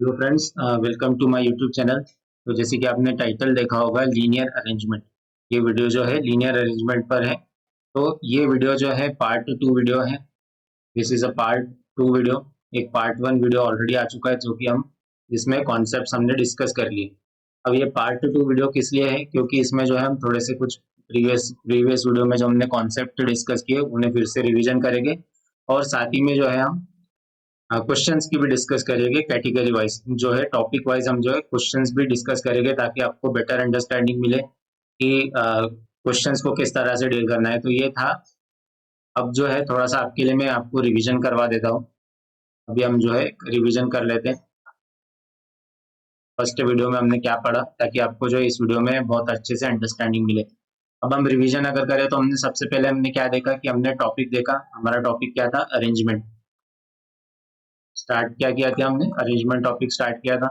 Hello friends, welcome to my YouTube channel. तो जैसे कि आपने टाइटल देखा होगा लीनियर अरेंजमेंट। ये वीडियो जो है लीनियर अरेंजमेंट पर है। तो ये वीडियो जो है पार्ट 2 वीडियो है। This is a part 2 video. एक पार्ट 1 वीडियो ऑलरेडी आ चुका है जो कि हम इसमें कॉन्सेप्ट्स हमने डिस्कस कर लिए। अब ये पार्ट 2 वीडियो किस लिए है, क्योंकि इसमें जो है हम थोड़े से कुछ प्रीवियस वीडियो में जो हमने कॉन्सेप्ट डिस्कस किए उन्हें फिर से रिविजन करेंगे। और साथ ही में जो है हम क्वेश्चंस की भी डिस्कस करेंगे। कैटेगरी वाइज जो है टॉपिक वाइज हम जो है क्वेश्चंस भी डिस्कस करेंगे ताकि आपको बेटर अंडरस्टैंडिंग मिले कि क्वेश्चंस को किस तरह से डील करना है। तो ये था। अब जो है थोड़ा सा आपके लिए मैं आपको रिवीजन करवा देता हूँ। अभी हम जो है रिवीजन कर लेते हैं फर्स्ट वीडियो में हमने क्या पढ़ा, ताकि आपको जो है इस वीडियो में बहुत अच्छे से अंडरस्टैंडिंग मिले। अब हम रिवीजन अगर करें तो हमने सबसे पहले हमने क्या देखा कि हमने टॉपिक देखा। हमारा टॉपिक क्या था? अरेंजमेंट। स्टार्ट क्या किया था हमने? अरेंजमेंट टॉपिक स्टार्ट किया था।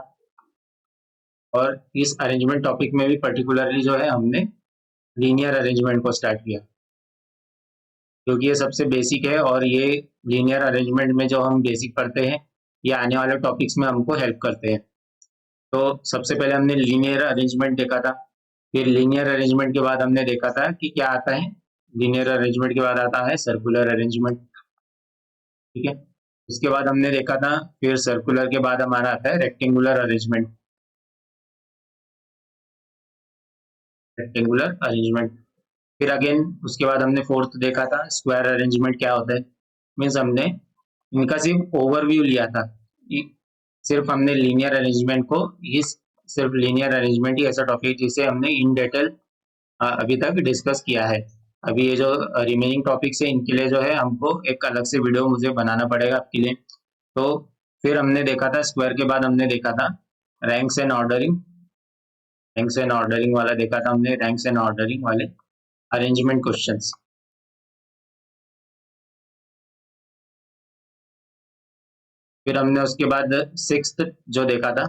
और इस अरेंजमेंट टॉपिक में भी पर्टिकुलरली जो है हमने लीनियर अरेंजमेंट को स्टार्ट किया, क्योंकि ये सबसे बेसिक है। और ये लीनियर अरेंजमेंट में जो हम बेसिक पढ़ते हैं ये आने वाले टॉपिक्स में हमको हेल्प करते हैं। तो सबसे पहले हमने लीनियर अरेंजमेंट देखा था। फिर लीनियर अरेंजमेंट के बाद हमने देखा था कि क्या आता है। लीनियर अरेंजमेंट के बाद आता है सर्कुलर अरेंजमेंट। ठीक है। उसके बाद हमने देखा था, फिर सर्कुलर के बाद हमारा आता है रेक्टेंगुलर अरेंजमेंट। Rectangular arrangement. फिर अगेन उसके बाद हमने फोर्थ देखा था स्क्वायर अरेंजमेंट क्या होता है। मीन्स हमने इनका सिर्फ ओवरव्यू लिया था। सिर्फ हमने लीनियर अरेंजमेंट को इस सिर्फ लीनियर अरेंजमेंट ही ऐसा टॉपिक जिसे हमने इन डिटेल अभी तक डिस्कस किया है। अभी ये जो रिमेनिंग टॉपिक्स है इनके लिए जो है हमको एक अलग से वीडियो मुझे बनाना पड़ेगा आपके लिए। तो फिर हमने देखा था स्क्वायर के बाद हमने देखा था ranks and ordering. Ranks and ordering वाला देखा था हमने, रैंक्स एंड ऑर्डरिंग वाले अरेंजमेंट क्वेश्चंस। फिर हमने उसके बाद सिक्स्थ जो देखा था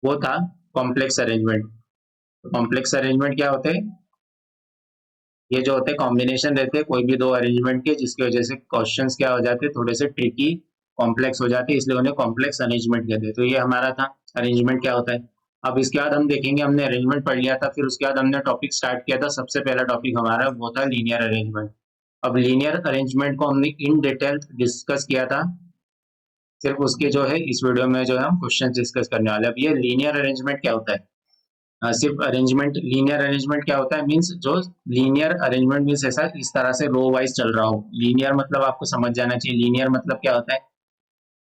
वो था कॉम्प्लेक्स अरेंजमेंट। तो कॉम्प्लेक्स अरेंजमेंट क्या होते हैं? ये जो होते हैं कॉम्बिनेशन रहते हैं कोई भी दो अरेंजमेंट के, जिसकी वजह से क्वेश्चंस क्या हो जाते हैं, थोड़े से ट्रिकी कॉम्प्लेक्स हो जाते हैं, इसलिए उन्हें कॉम्प्लेक्स अरेंजमेंट कहते हैं। तो ये हमारा था अरेंजमेंट क्या होता है। अब इसके बाद हम देखेंगे, हमने अरेंजमेंट पढ़ लिया था, फिर उसके बाद हमने टॉपिक स्टार्ट किया था। सबसे पहला टॉपिक हमारा वो था लीनियर अरेंजमेंट। अब लीनियर अरेंजमेंट को हमने इन डिटेल डिस्कस किया था। सिर्फ उसके जो है इस वीडियो में जो है हम क्वेश्चन डिस्कस करने वाले हैं। अब ये लीनियर अरेंजमेंट क्या होता है? सिर्फ अरेंजमेंट, लीनियर अरेंजमेंट क्या होता है मीन्स जो लीनियर अरेंजमेंट मीन्स ऐसा इस तरह से रो वाइज चल रहा हो। लीनियर मतलब आपको समझ जाना चाहिए लीनियर मतलब क्या होता है।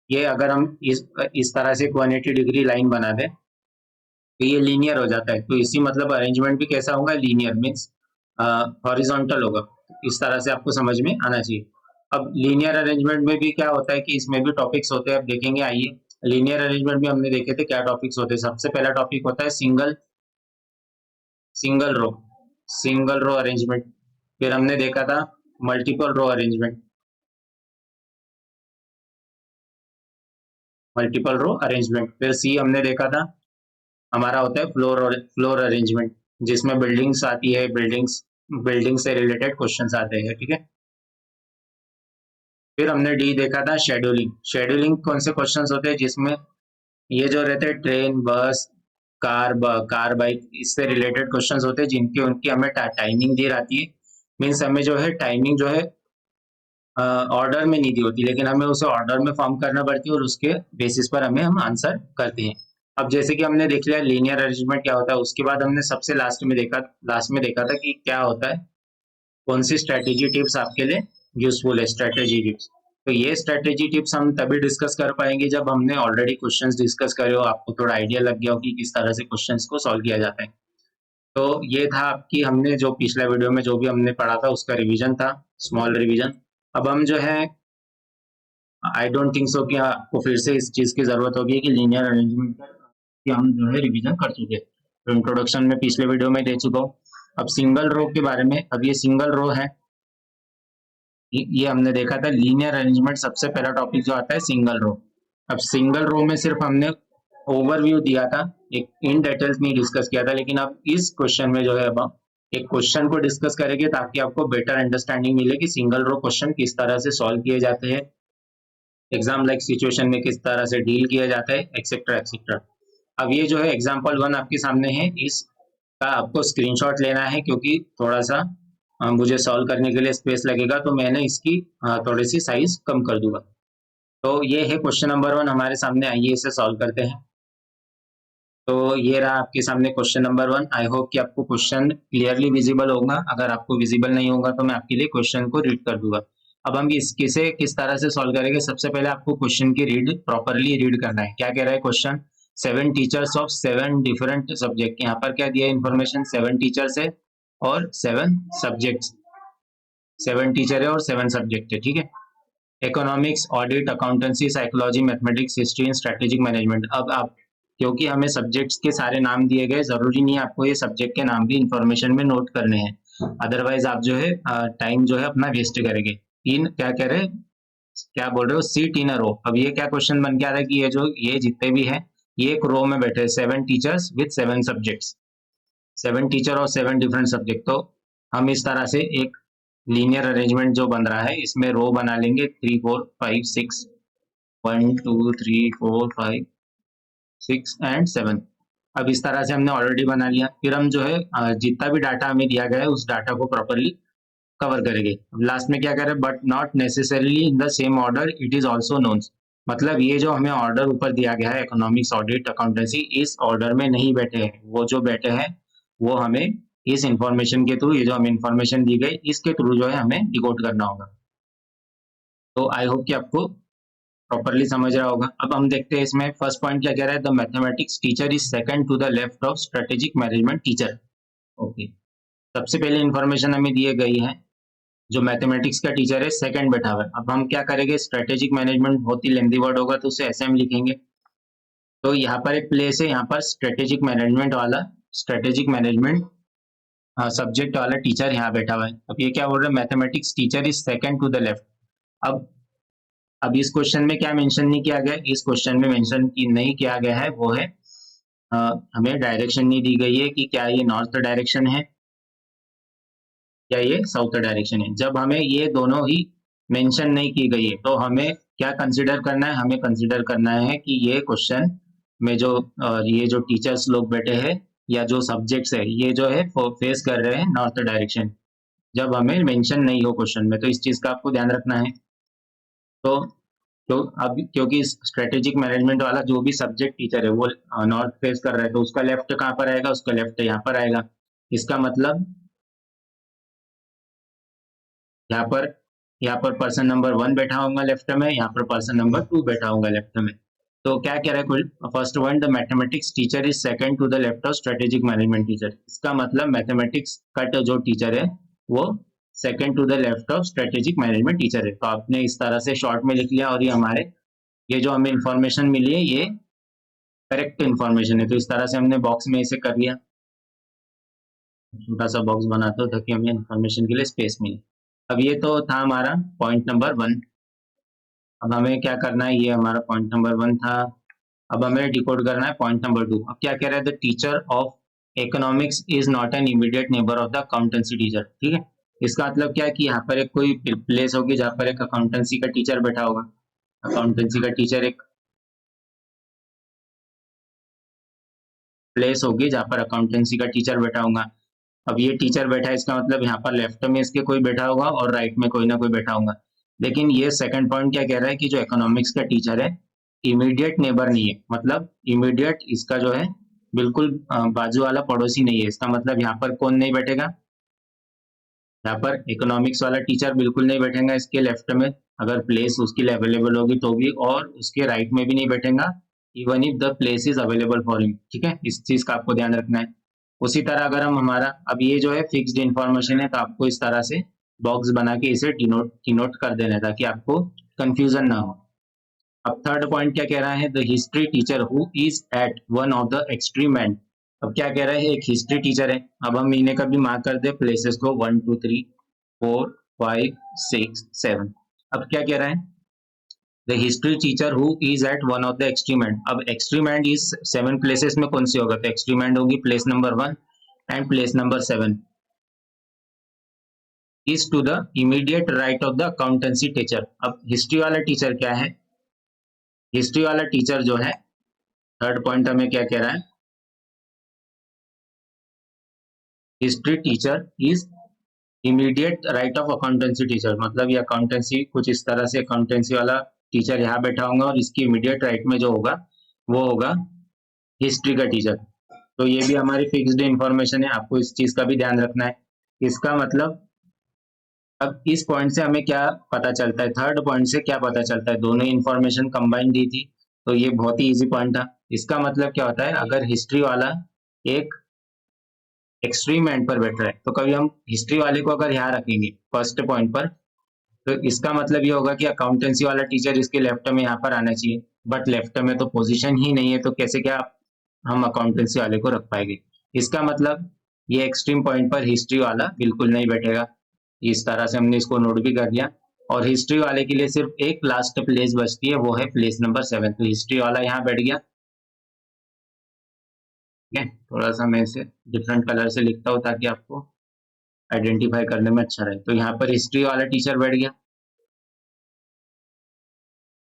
ये अगर हम इस तरह से 180 डिग्री लाइन बना दें तो ये लीनियर हो जाता है। तो इसी मतलब अरेंजमेंट भी कैसा होगा? लीनियर मीन्स हॉरिजॉन्टल होगा। इस तरह से आपको समझ में आना चाहिए। अब लीनियर अरेंजमेंट में भी क्या होता है कि इसमें भी टॉपिक्स होते हैं। अब देखेंगे, आइए। लीनियर अरेंजमेंट में हमने देखे थे क्या टॉपिक्स होते हैं। सबसे पहला टॉपिक होता है single single row single row arrangement. फिर हमने देखा था multiple row arrangement. Multiple row arrangement. फिर सी हमने देखा था हमारा होता है फ्लोर अरेंजमेंट, जिसमें बिल्डिंग्स आती है, बिल्डिंग से रिलेटेड क्वेश्चंस आते हैं। ठीक है। फिर हमने डी देखा था शेड्यूलिंग। शेड्यूलिंग कौन से क्वेश्चंस होते हैं जिसमें ये जो रहते हैं ट्रेन, बस, कार बाइक, इससे रिलेटेड क्वेश्चंस होते हैं जिनकी उनकी हमें टाइमिंग दी रहती है। मीन्स हमें जो है टाइमिंग जो है ऑर्डर में नहीं दी होती, लेकिन हमें उसे ऑर्डर में फॉर्म करना पड़ती है और उसके बेसिस पर हमें हम आंसर करते हैं। अब जैसे कि हमने देख लिया लीनियर अरेंजमेंट क्या होता है, उसके बाद हमने सबसे लास्ट में देखा था कि क्या होता है, कौन सी स्ट्रेटेजी टिप्स आपके लिए यूजफुल है। स्ट्रेटेजी टिप्स, तो ये स्ट्रेटेजी टिप्स हम तभी डिस्कस कर पाएंगे जब हमने ऑलरेडी क्वेश्चंस डिस्कस करे हो, आपको थोड़ा आइडिया लग गया हो कि किस तरह से क्वेश्चंस को सॉल्व किया जाता है। तो ये था आपकी, हमने जो पिछला वीडियो में जो भी हमने पढ़ा था उसका रिवीजन था, स्मॉल रिवीजन। अब हम जो है आई डोंट थिंक सो कि आपको फिर से इस चीज की जरूरत होगी कि लीनियर अरेंजमेंट की हम जो है रिवीजन कर चुके हैं। तो इंट्रोडक्शन में पिछले वीडियो में दे चुका हूँ। अब सिंगल रो के बारे में, अब ये सिंगल रो है, ये हमने देखा था लीनियर अरेंजमेंट सबसे पहला टॉपिक जो आता है सिंगल रो। अब सिंगल रो में सिर्फ हमने ओवरव्यू दिया था, एक इन डिटेल्स नहीं डिस्कस किया था। लेकिन अब इस क्वेश्चन में जो है अब हम एक क्वेश्चन को डिस्कस करेंगे ताकि आपको बेटर अंडरस्टैंडिंग मिले कि सिंगल रो क्वेश्चन किस तरह से सॉल्व किए जाते हैं। एग्जाम लाइक सिचुएशन में किस तरह से डील किया जाता है, एक्सेट्रा एक्सेट्रा। अब ये जो है एग्जाम्पल 1 आपके सामने है, इसका आपको स्क्रीनशॉट लेना है क्योंकि थोड़ा सा मुझे सॉल्व करने के लिए स्पेस लगेगा, तो मैंने इसकी थोड़ी सी साइज कम कर दूंगा। तो ये है क्वेश्चन नंबर 1 हमारे सामने, आइए इसे सॉल्व करते हैं। तो ये रहा आपके सामने क्वेश्चन नंबर 1। आई होप कि आपको क्वेश्चन क्लियरली विजिबल होगा। अगर आपको विजिबल नहीं होगा तो मैं आपके लिए क्वेश्चन को रीड कर दूंगा। अब हम किसे किस तरह से सॉल्व करेंगे, सबसे पहले आपको क्वेश्चन की प्रॉपरली रीड करना है। क्या कह रहा है question, 7 teachers of 7 different subject. यहाँ पर क्या दिया इन्फॉर्मेशन, 7 टीचर्स है और 7 सब्जेक्ट्स, 7 टीचर है और 7 सब्जेक्ट है, ठीक है। Economics, audit, accountancy, psychology, mathematics, history and strategic management. अब आप, क्योंकि हमें सब्जेक्ट्स के सारे नाम दिए गए, जरूरी नहीं है आपको ये सब्जेक्ट के नाम भी इंफॉर्मेशन में नोट करने हैं, अदरवाइज आप जो है टाइम जो है अपना वेस्ट करेंगे। तीन क्या कह रहे, क्या बोल रहे हो, सीट इन अ रो। अब ये क्या क्वेश्चन बन के आ रहा है कि ये जितने भी है ये एक रो में बैठे, 7 टीचर्स विद 7 सब्जेक्ट्स, 7 टीचर और 7 डिफरेंट सब्जेक्ट। तो हम इस तरह से एक लीनियर अरेंजमेंट जो बन रहा है इसमें रो बना लेंगे, 3 4 5 6, 1 2 3 4 5 6 एंड 7। अब इस तरह से हमने ऑलरेडी बना लिया। फिर हम जो है जितना भी डाटा हमें दिया गया है उस डाटा को प्रॉपरली कवर करेंगे। लास्ट में क्या करें, but not necessarily in the same order it is also known. मतलब ये जो हमें ऑर्डर ऊपर दिया गया है, इकोनॉमिक्स, ऑडिट, अकाउंटेंसी, इस ऑर्डर में नहीं बैठे हैं। वो जो बैठे हैं वो हमें इस इंफॉर्मेशन के थ्रू, ये जो हमें इंफॉर्मेशन दी गई इसके थ्रू जो है हमें डिकोड करना होगा। तो आई होप कि आपको प्रॉपरली समझ रहा होगा। अब हम देखते हैं इसमें फर्स्ट पॉइंट क्या कह रहा है, the mathematics teacher is second to the left of strategic management teacher. Okay, सबसे पहले इंफॉर्मेशन हमें दी गई है, जो मैथमेटिक्स का टीचर है सेकंड बैठा हुआ है। अब हम क्या करेंगे, स्ट्रेटेजिक मैनेजमेंट बहुत ही लेंथी वर्ड होगा तो उसे ऐसे हम लिखेंगे। तो यहाँ पर एक प्लेस है, यहाँ पर स्ट्रेटेजिक मैनेजमेंट सब्जेक्ट वाला टीचर यहाँ बैठा हुआ है। अब ये क्या बोल रहा है, mathematics teacher is second to the left. अब अब इस क्वेश्चन में क्या मेंशन नहीं किया गया, इस क्वेश्चन में मेंशन नहीं किया गया है वो है हमें डायरेक्शन नहीं दी गई है कि क्या ये नॉर्थ डायरेक्शन है या ये साउथ डायरेक्शन है। जब हमें ये दोनों ही मेंशन नहीं की गई है तो हमें क्या कंसीडर करना है, हमें कंसीडर करना है कि ये क्वेश्चन में जो ये जो टीचर्स लोग बैठे हैं या जो सब्जेक्ट्स है ये जो है फेस कर रहे हैं नॉर्थ डायरेक्शन, जब हमें मेंशन नहीं हो क्वेश्चन में। तो इस चीज का आपको ध्यान रखना है। तो तो अब क्योंकि स्ट्रेटेजिक मैनेजमेंट वाला जो भी सब्जेक्ट टीचर है वो नॉर्थ फेस कर रहा है, तो उसका लेफ्ट कहाँ पर आएगा, उसका लेफ्ट यहाँ पर आएगा। इसका मतलब यहाँ पर यहाँ पर पर्सन नंबर 1 बैठा होगा लेफ्ट में, यहाँ पर पर्सन नंबर 2 बैठा होगा लेफ्ट में। तो क्या कह रहा है, कुल first one, the mathematics teacher is second to the left of strategic management teacher. इसका मतलब मैथमेटिक्स का जो टीचर है वो second to the left of strategic management teacher है। तो आपने इस तरह से शॉर्ट में लिख लिया और ये जो हमें इंफॉर्मेशन मिली है ये करेक्ट इंफॉर्मेशन है। तो इस तरह से हमने बॉक्स में इसे कर लिया, छोटा सा बॉक्स बनाते हो ताकि हमें इंफॉर्मेशन के लिए स्पेस मिले। अब ये तो था हमारा पॉइंट नंबर 1। अब हमें क्या करना है, ये हमारा पॉइंट नंबर 1 था। अब हमें डिकोड करना है पॉइंट नंबर 2। अब क्या कह रहा है, the teacher of economics is not an immediate neighbour of the accountancy teacher. ठीक है, इसका मतलब क्या है कि यहाँ पर एक कोई प्लेस होगी जहाँ पर एक अकाउंटेंसी का टीचर बैठा होगा। अकाउंटेंसी का टीचर एक प्लेस होगी जहाँ पर अकाउंटेंसी का टीचर बैठा होगा। अब ये टीचर बैठा है, इसका मतलब यहाँ पर लेफ्ट में इसके कोई बैठा होगा और राइट में कोई ना कोई बैठा होगा। लेकिन ये सेकंड पॉइंट क्या कह रहा है कि जो इकोनॉमिक्स का टीचर है इमीडिएट नेबर नहीं है, मतलब इमीडिएट इसका जो है बिल्कुल बाजू वाला पड़ोसी नहीं है। इसका मतलब यहाँ पर कौन नहीं बैठेगा, यहाँ पर इकोनॉमिक्स वाला टीचर बिल्कुल नहीं बैठेगा इसके लेफ्ट में, अगर प्लेस उसके लिए अवेलेबल होगी तो भी, और उसके राइट में भी नहीं बैठेगा even if the place is available for him. ठीक है, इस चीज का आपको ध्यान रखना है। उसी तरह अगर हम हमारा, अब ये जो है फिक्स्ड इंफॉर्मेशन है तो आपको इस तरह से बॉक्स बना के इसे डिनोट कर देना है ताकि आपको कंफ्यूजन ना हो। अब थर्ड पॉइंट क्या कह रहा है, the history teacher who is at one of the extreme end. अब क्या कह रहा है, एक हिस्ट्री टीचर है। अब हम इन्हें कभी मार्क कर दे प्लेसेस को 1 2 3 4 5 6 7। अब क्या कह रहा है, the history teacher who is at one of the extreme end. अब एक्सट्रीम एंड इज 7 प्लेसेस में कौन सी होगा, तो एक्सट्रीम एंड होगी place number 1 and place number 7 is to the immediate right of the accountancy teacher. अब history वाला teacher क्या है, हिस्ट्री वाला टीचर जो है, थर्ड पॉइंट हमें क्या कह रहा है, history teacher is immediate right of accountancy teacher, मतलब ये अकाउंटेंसी कुछ इस तरह से, अकाउंटेंसी वाला टीचर यहाँ बैठा होगा और इसकी इमीडिएट राइट में जो होगा वो होगा हिस्ट्री का टीचर। तो ये भी हमारी फिक्स्ड इंफॉर्मेशन है, आपको इस चीज का भी ध्यान रखना है। इसका मतलब अब इस पॉइंट से हमें क्या पता चलता है, थर्ड पॉइंट से क्या पता चलता है, दोनों इंफॉर्मेशन कंबाइन दी थी, तो ये बहुत ही इजी पॉइंट था। इसका मतलब क्या होता है, अगर हिस्ट्री वाला एक एक्सट्रीम एंड पर बैठ रहा है तो कभी हम हिस्ट्री वाले को अगर यहाँ रखेंगे फर्स्ट पॉइंट पर, तो इसका मतलब ये होगा कि अकाउंटेंसी वाला टीचर इसके लेफ्ट में यहाँ पर आना चाहिए, बट लेफ्ट में तो पोजीशन ही नहीं है, तो कैसे क्या हम अकाउंटेंसी वाले को रख पाएंगे। इसका मतलब ये एक्सट्रीम पॉइंट पर हिस्ट्री वाला बिल्कुल नहीं बैठेगा। इस तरह से हमने इसको नोट भी कर लिया। और हिस्ट्री वाले के लिए सिर्फ एक लास्ट प्लेस बचती है, वो है प्लेस नंबर 7। तो हिस्ट्री वाला यहाँ बैठ गया। ठीक है, थोड़ा सा मैं इसे डिफरेंट कलर से लिखता हूँ ताकि आपको आइडेंटिफाई करने में अच्छा रहे। तो यहाँ पर हिस्ट्री वाला टीचर बैठ गया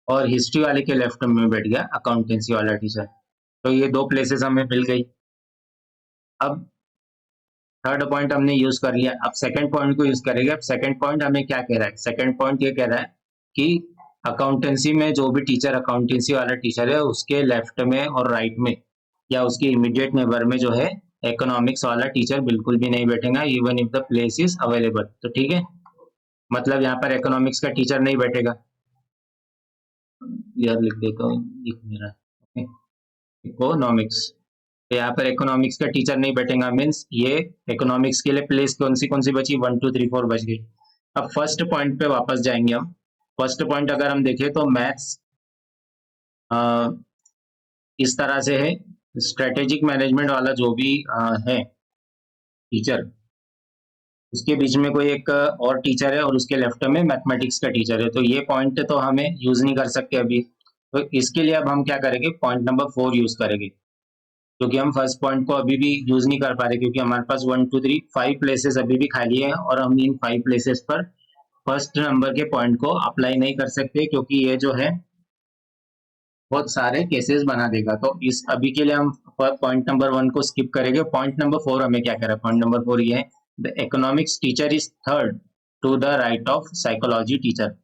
और हिस्ट्री वाले के लेफ्ट में बैठ गया अकाउंटेंसी वाला टीचर। तो ये दो प्लेसेस हमें मिल गई। अब थर्ड पॉइंट हमने यूज कर लिया, अब सेकंड पॉइंट को यूज करेंगे। अब सेकंड पॉइंट हमें क्या कह रहा है, सेकंड पॉइंट ये कह रहा है कि अकाउंटेंसी में जो भी टीचर अकाउंटेंसी वाला टीचर है उसके लेफ्ट में और राइट में या उसके इमीडिएट नेबर में जो है इकोनॉमिक्स वाला टीचर बिल्कुल भी नहीं बैठेगा, even if the place is available. तो ठीक है, मतलब यहाँ पर इकोनॉमिक्स का टीचर नहीं बैठेगा। यार लिख देता हूँ, लिख मेरा इकोनॉमिक्स, तो यहाँ पर इकोनॉमिक्स का टीचर नहीं बैठेगा, मीन्स ये इकोनॉमिक्स के लिए प्लेस कौन सी बची, 1 2 3 4 बच गई। अब फर्स्ट पॉइंट पे वापस जाएंगे हम। फर्स्ट पॉइंट अगर हम देखें तो मैथ्स इस तरह से है, स्ट्रेटेजिक मैनेजमेंट वाला जो भी है टीचर, उसके बीच में कोई एक और टीचर है और उसके लेफ्ट में मैथमेटिक्स का टीचर है, तो ये पॉइंट तो हमें यूज नहीं कर सकते अभी। तो इसके लिए अब हम क्या करेंगे, पॉइंट नंबर 4 यूज करेंगे, क्योंकि हम फर्स्ट पॉइंट को अभी भी यूज नहीं कर पा रहे, क्योंकि हमारे पास 1 2 3 5 प्लेसेस अभी भी खाली है और हम इन 5 प्लेसेस पर फर्स्ट नंबर के पॉइंट को अप्लाई नहीं कर सकते, क्योंकि ये जो है बहुत सारे केसेस बना देगा। तो इस अभी के लिए हम पॉइंट नंबर 1 को स्किप करेंगे। पॉइंट नंबर 4 हमें क्या करें, पॉइंट नंबर 4 ये है, the economics teacher is third to the right of psychology teacher.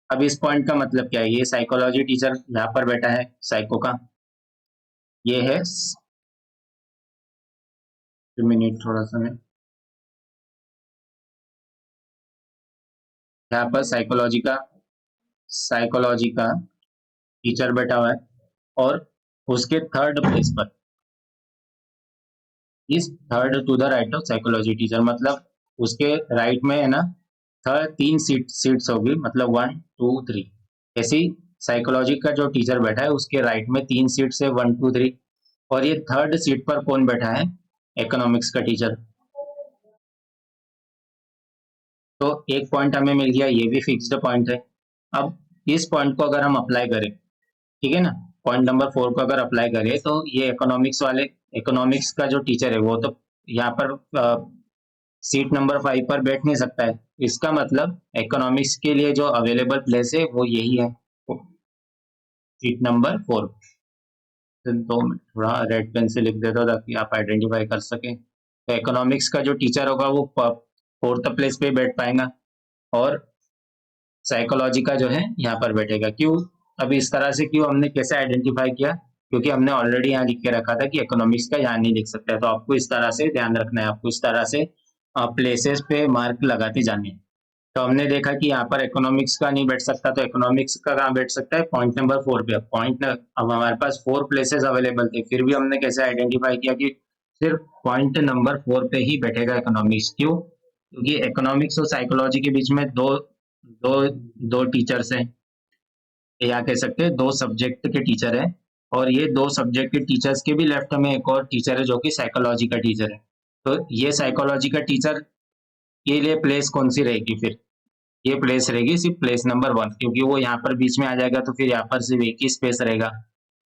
अब इस पॉइंट का मतलब क्या है, ये साइकोलॉजी टीचर यहाँ पर बैठा है, साइको का ये है, मिनट थोड़ा सा मैं, यहाँ पर साइकोलॉजी का टीचर बैठा हुआ है और उसके थर्ड प्लेस पर is third to the right of psychology teacher, मतलब उसके राइट में है ना थर्ड 3 सीट्स होगी, मतलब 1 2 3 ऐसी। साइकोलॉजी का जो टीचर बैठा है उसके राइट में 3 सीट्स है, 1 2 3, और ये थर्ड सीट पर कौन बैठा है, इकोनॉमिक्स का टीचर। तो एक पॉइंट हमें मिल गया, ये भी फिक्स्ड पॉइंट है। अब इस पॉइंट को अगर हम अप्लाई करें, ठीक है ना, पॉइंट नंबर 4 को अगर अप्लाई करें तो ये इकोनॉमिक्स का जो टीचर है वो तो यहाँ पर सीट नंबर 5 पर बैठ नहीं सकता है। इसका मतलब इकोनॉमिक्स के लिए जो अवेलेबल प्लेस है वो यही है, सीट नंबर 4। तो मैं थोड़ा रेड पेन से लिख देता हूँ ताकि आप आइडेंटिफाई कर सकें। तो इकोनॉमिक्स का जो टीचर होगा वो 4th प्लेस पे बैठ पाएगा और साइकोलॉजी का जो है यहाँ पर बैठेगा। क्यों, अभी इस तरह से क्यों, हमने कैसे आइडेंटिफाई किया, क्योंकि हमने ऑलरेडी यहाँ लिख के रखा था कि इकोनॉमिक्स का यहाँ नहीं लिख सकता है, तो आपको इस तरह से ध्यान रखना है, आपको इस तरह से प्लेसेस पे मार्क लगाते जाने हैं। तो हमने देखा कि यहाँ पर इकोनॉमिक्स का नहीं बैठ सकता, तो इकोनॉमिक्स का कहाँ बैठ सकता है, पॉइंट नंबर 4 पे। अब हमारे पास 4 प्लेसेस अवेलेबल थे, फिर भी हमने कैसे आइडेंटिफाई किया कि सिर्फ पॉइंट नंबर 4 पे ही बैठेगा इकोनॉमिक्स। क्यों, क्योंकि इकोनॉमिक्स और साइकोलॉजी के बीच में दो दो दो टीचर्स हैं, या कह सकते हैं 2 सब्जेक्ट के टीचर हैं, और ये 2 सब्जेक्ट के टीचर्स के भी लेफ्ट में एक और टीचर है जो कि साइकोलॉजी का टीचर है। तो ये साइकोलॉजी का टीचर के लिए प्लेस कौन सी रहेगी, फिर ये प्लेस रहेगी सिर्फ प्लेस नंबर 1, क्योंकि वो यहाँ पर बीच में आ जाएगा तो फिर यहाँ पर सिर्फ एक ही स्पेस रहेगा।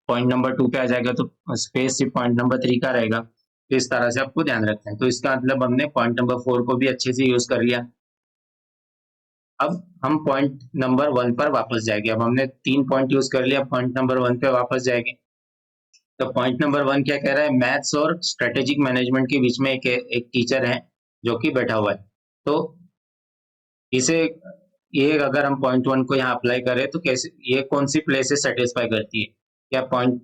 पॉइंट नंबर 2 पे आ जाएगा तो स्पेस सिर्फ पॉइंट नंबर 3 का रहेगा। तो इस तरह से आपको ध्यान रखना है। तो इसका मतलब हमने पॉइंट नंबर 4 को भी अच्छे से यूज कर लिया। अब हम पॉइंट नंबर 1 पर वापस जाएंगे। अब हमने 3 पॉइंट यूज कर लिया, पॉइंट नंबर 1 पे वापस जाएंगे। तो पॉइंट नंबर 1 क्या कह रहा है, मैथ्स और स्ट्रेटेजिक मैनेजमेंट के बीच में एक टीचर है जो कि बैठा हुआ है। तो इसे ये अगर हम पॉइंट 1 को यहाँ अप्लाई करें तो कैसे, ये कौन सी प्लेसेस सेटिस्फाई करती है, क्या पॉइंट,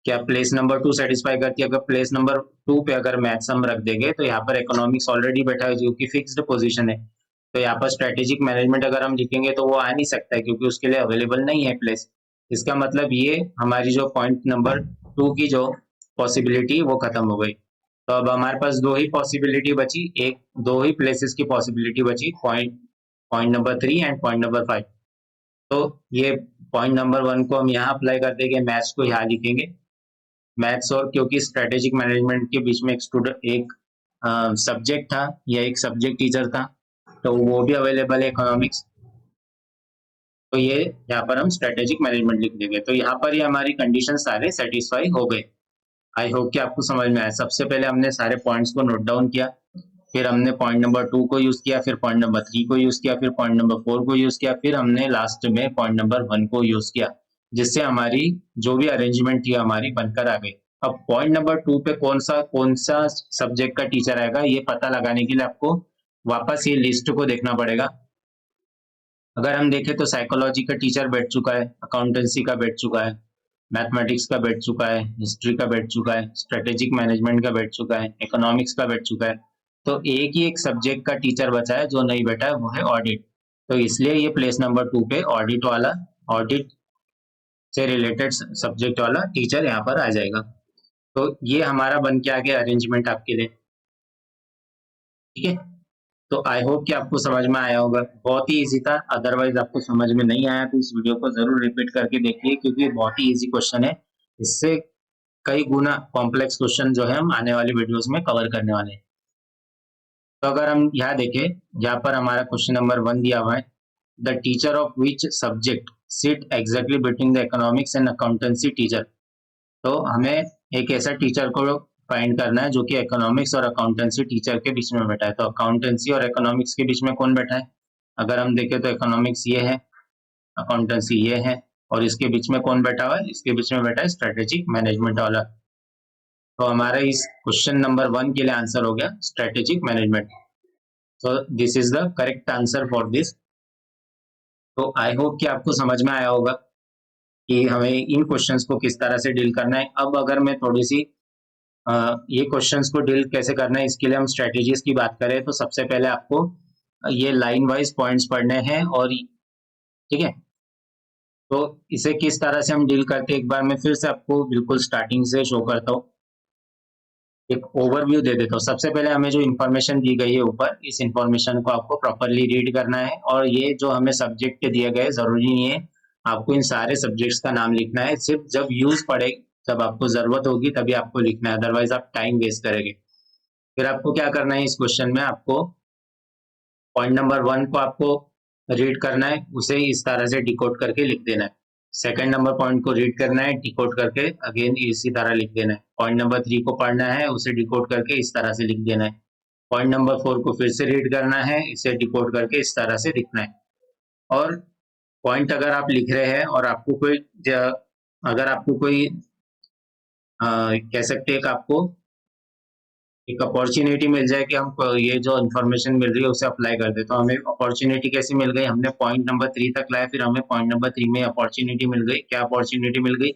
क्या प्लेस नंबर 2 सेटिस्फाई करती है। अगर प्लेस नंबर 2 पे अगर मैथ्स हम रख देंगे तो यहाँ पर इकोनॉमिक्स ऑलरेडी बैठा है जो कि फिक्स्ड पोजीशन है। तो यहाँ पर स्ट्रेटेजिक मैनेजमेंट अगर हम लिखेंगे तो वो आ नहीं सकता है क्योंकि उसके लिए अवेलेबल नहीं है प्लेस। इसका मतलब ये हमारी जो पॉइंट नंबर 2 की जो पॉसिबिलिटी वो खत्म हो गई। तो अब हमारे पास दो ही पॉसिबिलिटी बची, एक दो ही प्लेसेस की पॉसिबिलिटी बची, point point number 3 and point number 5। तो ये पॉइंट नंबर 1 को हम यहाँ अप्लाई कर देंगे, मैथ्स को यहाँ लिखेंगे। मैथ्स और क्योंकि स्ट्रेटेजिक मैनेजमेंट के बीच में एक स्टूडेंट, एक सब्जेक्ट था या एक सब्जेक्ट टीचर था, तो वो भी अवेलेबल है इकोनॉमिक्स। तो ये यहाँ पर हम स्ट्रेटेजिक मैनेजमेंट लिख देंगे। तो यहाँ पर ये हमारी कंडीशन सारे सेटिस्फाई हो गए। आई होप कि आपको समझ में आया। सबसे पहले हमने सारे पॉइंट्स को नोट डाउन किया, फिर हमने पॉइंट नंबर 2 को यूज किया, फिर पॉइंट नंबर 3 को यूज किया, फिर पॉइंट नंबर 4 को यूज किया, फिर हमने लास्ट में पॉइंट नंबर 1 को यूज किया, जिससे हमारी जो भी अरेंजमेंट थी हमारी बनकर आ गई। अब पॉइंट नंबर 2 पे कौन सा सब्जेक्ट का टीचर आएगा ये पता लगाने के लिए आपको वापस ये लिस्ट को देखना पड़ेगा। अगर हम देखें तो साइकोलॉजी का टीचर बैठ चुका है, अकाउंटेंसी का बैठ चुका है, मैथमेटिक्स का बैठ चुका है, हिस्ट्री का बैठ चुका है, स्ट्रेटेजिक मैनेजमेंट का बैठ चुका है, इकोनॉमिक्स का बैठ चुका है। तो एक ही एक सब्जेक्ट का टीचर बचा है जो नहीं बैठा है, वो है ऑडिट। तो इसलिए ये प्लेस नंबर 2 पे ऑडिट वाला, ऑडिट से रिलेटेड सब्जेक्ट वाला टीचर यहाँ पर आ जाएगा। तो ये हमारा बन के आ गया अरेंजमेंट आपके लिए। ठीक है, तो आई होप कि आपको समझ में आया होगा। बहुत ही इजी था, अदरवाइज आपको समझ में नहीं आया तो इस वीडियो को जरूर रिपीट करके देखिए क्योंकि बहुत ही इजी क्वेश्चन है। इससे कई गुना कॉम्प्लेक्स क्वेश्चन जो है हम आने वाली वीडियोस में कवर करने वाले हैं। तो अगर हम यहाँ देखें, यहाँ पर हमारा क्वेश्चन नंबर 1 दिया हुआ है, the teacher of which subject sit exactly between the economics and accountancy teacher. तो हमें एक ऐसा टीचर को फाइंड करना है जो कि इकोनॉमिक्स और अकाउंटेंसी टीचर के बीच में बैठा है। तो अकाउंटेंसी और इकोनॉमिक्स के बीच में कौन बैठा है, अगर हम देखें तो इकोनॉमिक्स ये है, अकाउंटेंसी ये है, और इसके बीच में कौन बैठा हुआ है, इसके बीच में बैठा है स्ट्रेटेजिक मैनेजमेंट वाला। तो हमारा इस क्वेश्चन नंबर 1 के लिए आंसर हो गया स्ट्रेटेजिक मैनेजमेंट। तो this is the correct answer for this. तो आई होप कि आपको समझ में आया होगा कि हमें इन क्वेश्चंस को किस तरह से डील करना है। अब अगर मैं थोड़ी सी ये क्वेश्चंस को डील कैसे करना है इसके लिए हम स्ट्रेटेजीज की बात करें तो सबसे पहले आपको ये लाइन वाइज पॉइंट्स पढ़ने हैं। और ठीक है, तो इसे किस तरह से हम डील करते हैं एक बार मैं फिर से आपको बिल्कुल स्टार्टिंग से शो करता हूँ, एक ओवरव्यू दे देता हूँ। सबसे पहले हमें जो इन्फॉर्मेशन दी गई है ऊपर, इस इन्फॉर्मेशन को आपको प्रॉपरली रीड करना है। और ये जो हमें सब्जेक्ट दिए गए, जरूरी नहीं है आपको इन सारे सब्जेक्ट्स का नाम लिखना है, सिर्फ जब यूज पड़े, जब आपको जरूरत होगी तभी आपको लिखना है, अदरवाइज आप टाइम वेस्ट करेंगे। फिर आपको क्या करना है, इस क्वेश्चन में आपको पॉइंट नंबर 1 को आपको रीड करना है, उसे इस तरह से डिकोड करके लिख देना है। सेकंड नंबर पॉइंट को रीड करना है, डिकोड करके अगेन इसी तरह लिख देना है। पॉइंट नंबर 3 को पढ़ना है, उसे डिकोड करके इस तरह से लिख देना है। पॉइंट नंबर 4 को फिर से रीड करना है, इसे डिकोड करके इस तरह से लिखना है। और पॉइंट अगर आप लिख रहे हैं और आपको कोई, अगर आपको कोई कह सकते हैं कि आपको एक अपॉर्चुनिटी मिल जाए कि हम ये जो इन्फॉर्मेशन मिल रही है उसे अप्लाई कर दे, तो हमें अपॉर्चुनिटी कैसी मिल गई, हमने पॉइंट नंबर 3 तक लाया, फिर हमें पॉइंट नंबर 3 में अपॉर्चुनिटी मिल गई। क्या अपॉर्चुनिटी मिल गई,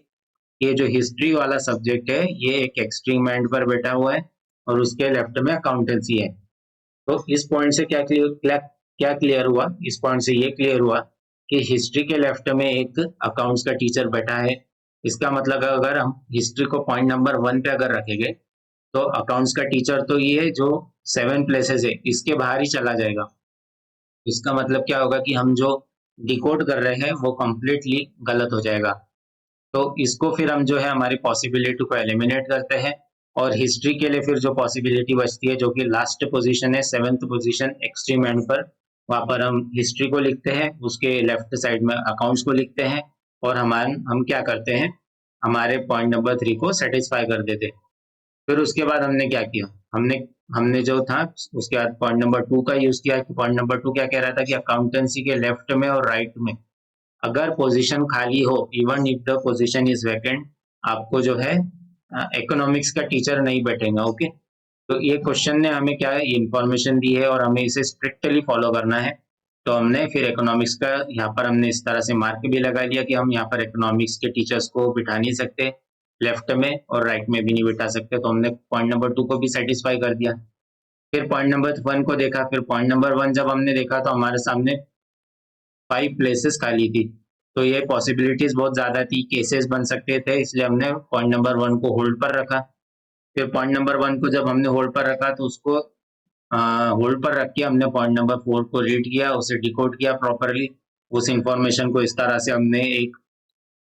ये जो हिस्ट्री वाला सब्जेक्ट है ये एक एक्सट्रीम एंड पर बैठा हुआ है और उसके लेफ्ट में अकाउंटेंसी है। तो इस पॉइंट से क्या क्लियर हुआ, इस पॉइंट से ये क्लियर हुआ कि हिस्ट्री के लेफ्ट में एक अकाउंट्स का टीचर बैठा है। इसका मतलब अगर हम हिस्ट्री को पॉइंट नंबर 1 पे अगर रखेंगे तो अकाउंट्स का टीचर तो ये जो 7 प्लेसेस है इसके बाहर ही चला जाएगा। इसका मतलब क्या होगा कि हम जो डिकोड कर रहे हैं वो कंप्लीटली गलत हो जाएगा। तो इसको फिर हम जो है हमारी पॉसिबिलिटी को एलिमिनेट करते हैं और हिस्ट्री के लिए फिर जो पॉसिबिलिटी बचती है जो कि लास्ट पोजीशन है, 7th पोजीशन एक्सट्रीम एंड पर, वहां पर हम हिस्ट्री को लिखते हैं, उसके लेफ्ट साइड में अकाउंट्स को लिखते हैं और हम क्या करते हैं, हमारे पॉइंट नंबर 3 को सेटिस्फाई कर देते हैं। फिर उसके बाद हमने क्या किया, हमने हमने जो था उसके बाद पॉइंट नंबर 2 का यूज किया कि पॉइंट नंबर 2 क्या कह रहा था कि अकाउंटेंसी के लेफ्ट में और राइट में अगर पोजीशन खाली हो, even if the position is vacant, आपको जो है इकोनॉमिक्स का टीचर नहीं बैठेगा। ओके, तो ये क्वेश्चन ने हमें क्या है, इंफॉर्मेशन दी है और हमें इसे स्ट्रिक्टली फॉलो करना है। तो हमने फिर इकोनॉमिक्स का यहाँ पर हमने इस तरह से मार्क भी लगा लिया कि हम यहाँ पर इकोनॉमिक्स के टीचर्स को बिठा नहीं सकते, लेफ्ट में और राइट में भी नहीं बिठा सकते। तो हमने पॉइंट नंबर 2 को भी सेटिस्फाई कर दिया। फिर पॉइंट नंबर 1 को देखा। फिर पॉइंट नंबर 1 जब हमने देखा तो हमारे सामने 5 प्लेसेस खाली थी, तो ये पॉसिबिलिटीज बहुत ज्यादा थी, केसेस बन सकते थे, इसलिए हमने पॉइंट नंबर 1 को होल्ड पर रखा। फिर पॉइंट नंबर 1 को जब हमने होल्ड पर रखा तो उसको होल्ड पर रख के हमने पॉइंट नंबर 4 को रीड किया, उसे डिकोड किया प्रॉपरली। उस इंफॉर्मेशन को इस तरह से हमने एक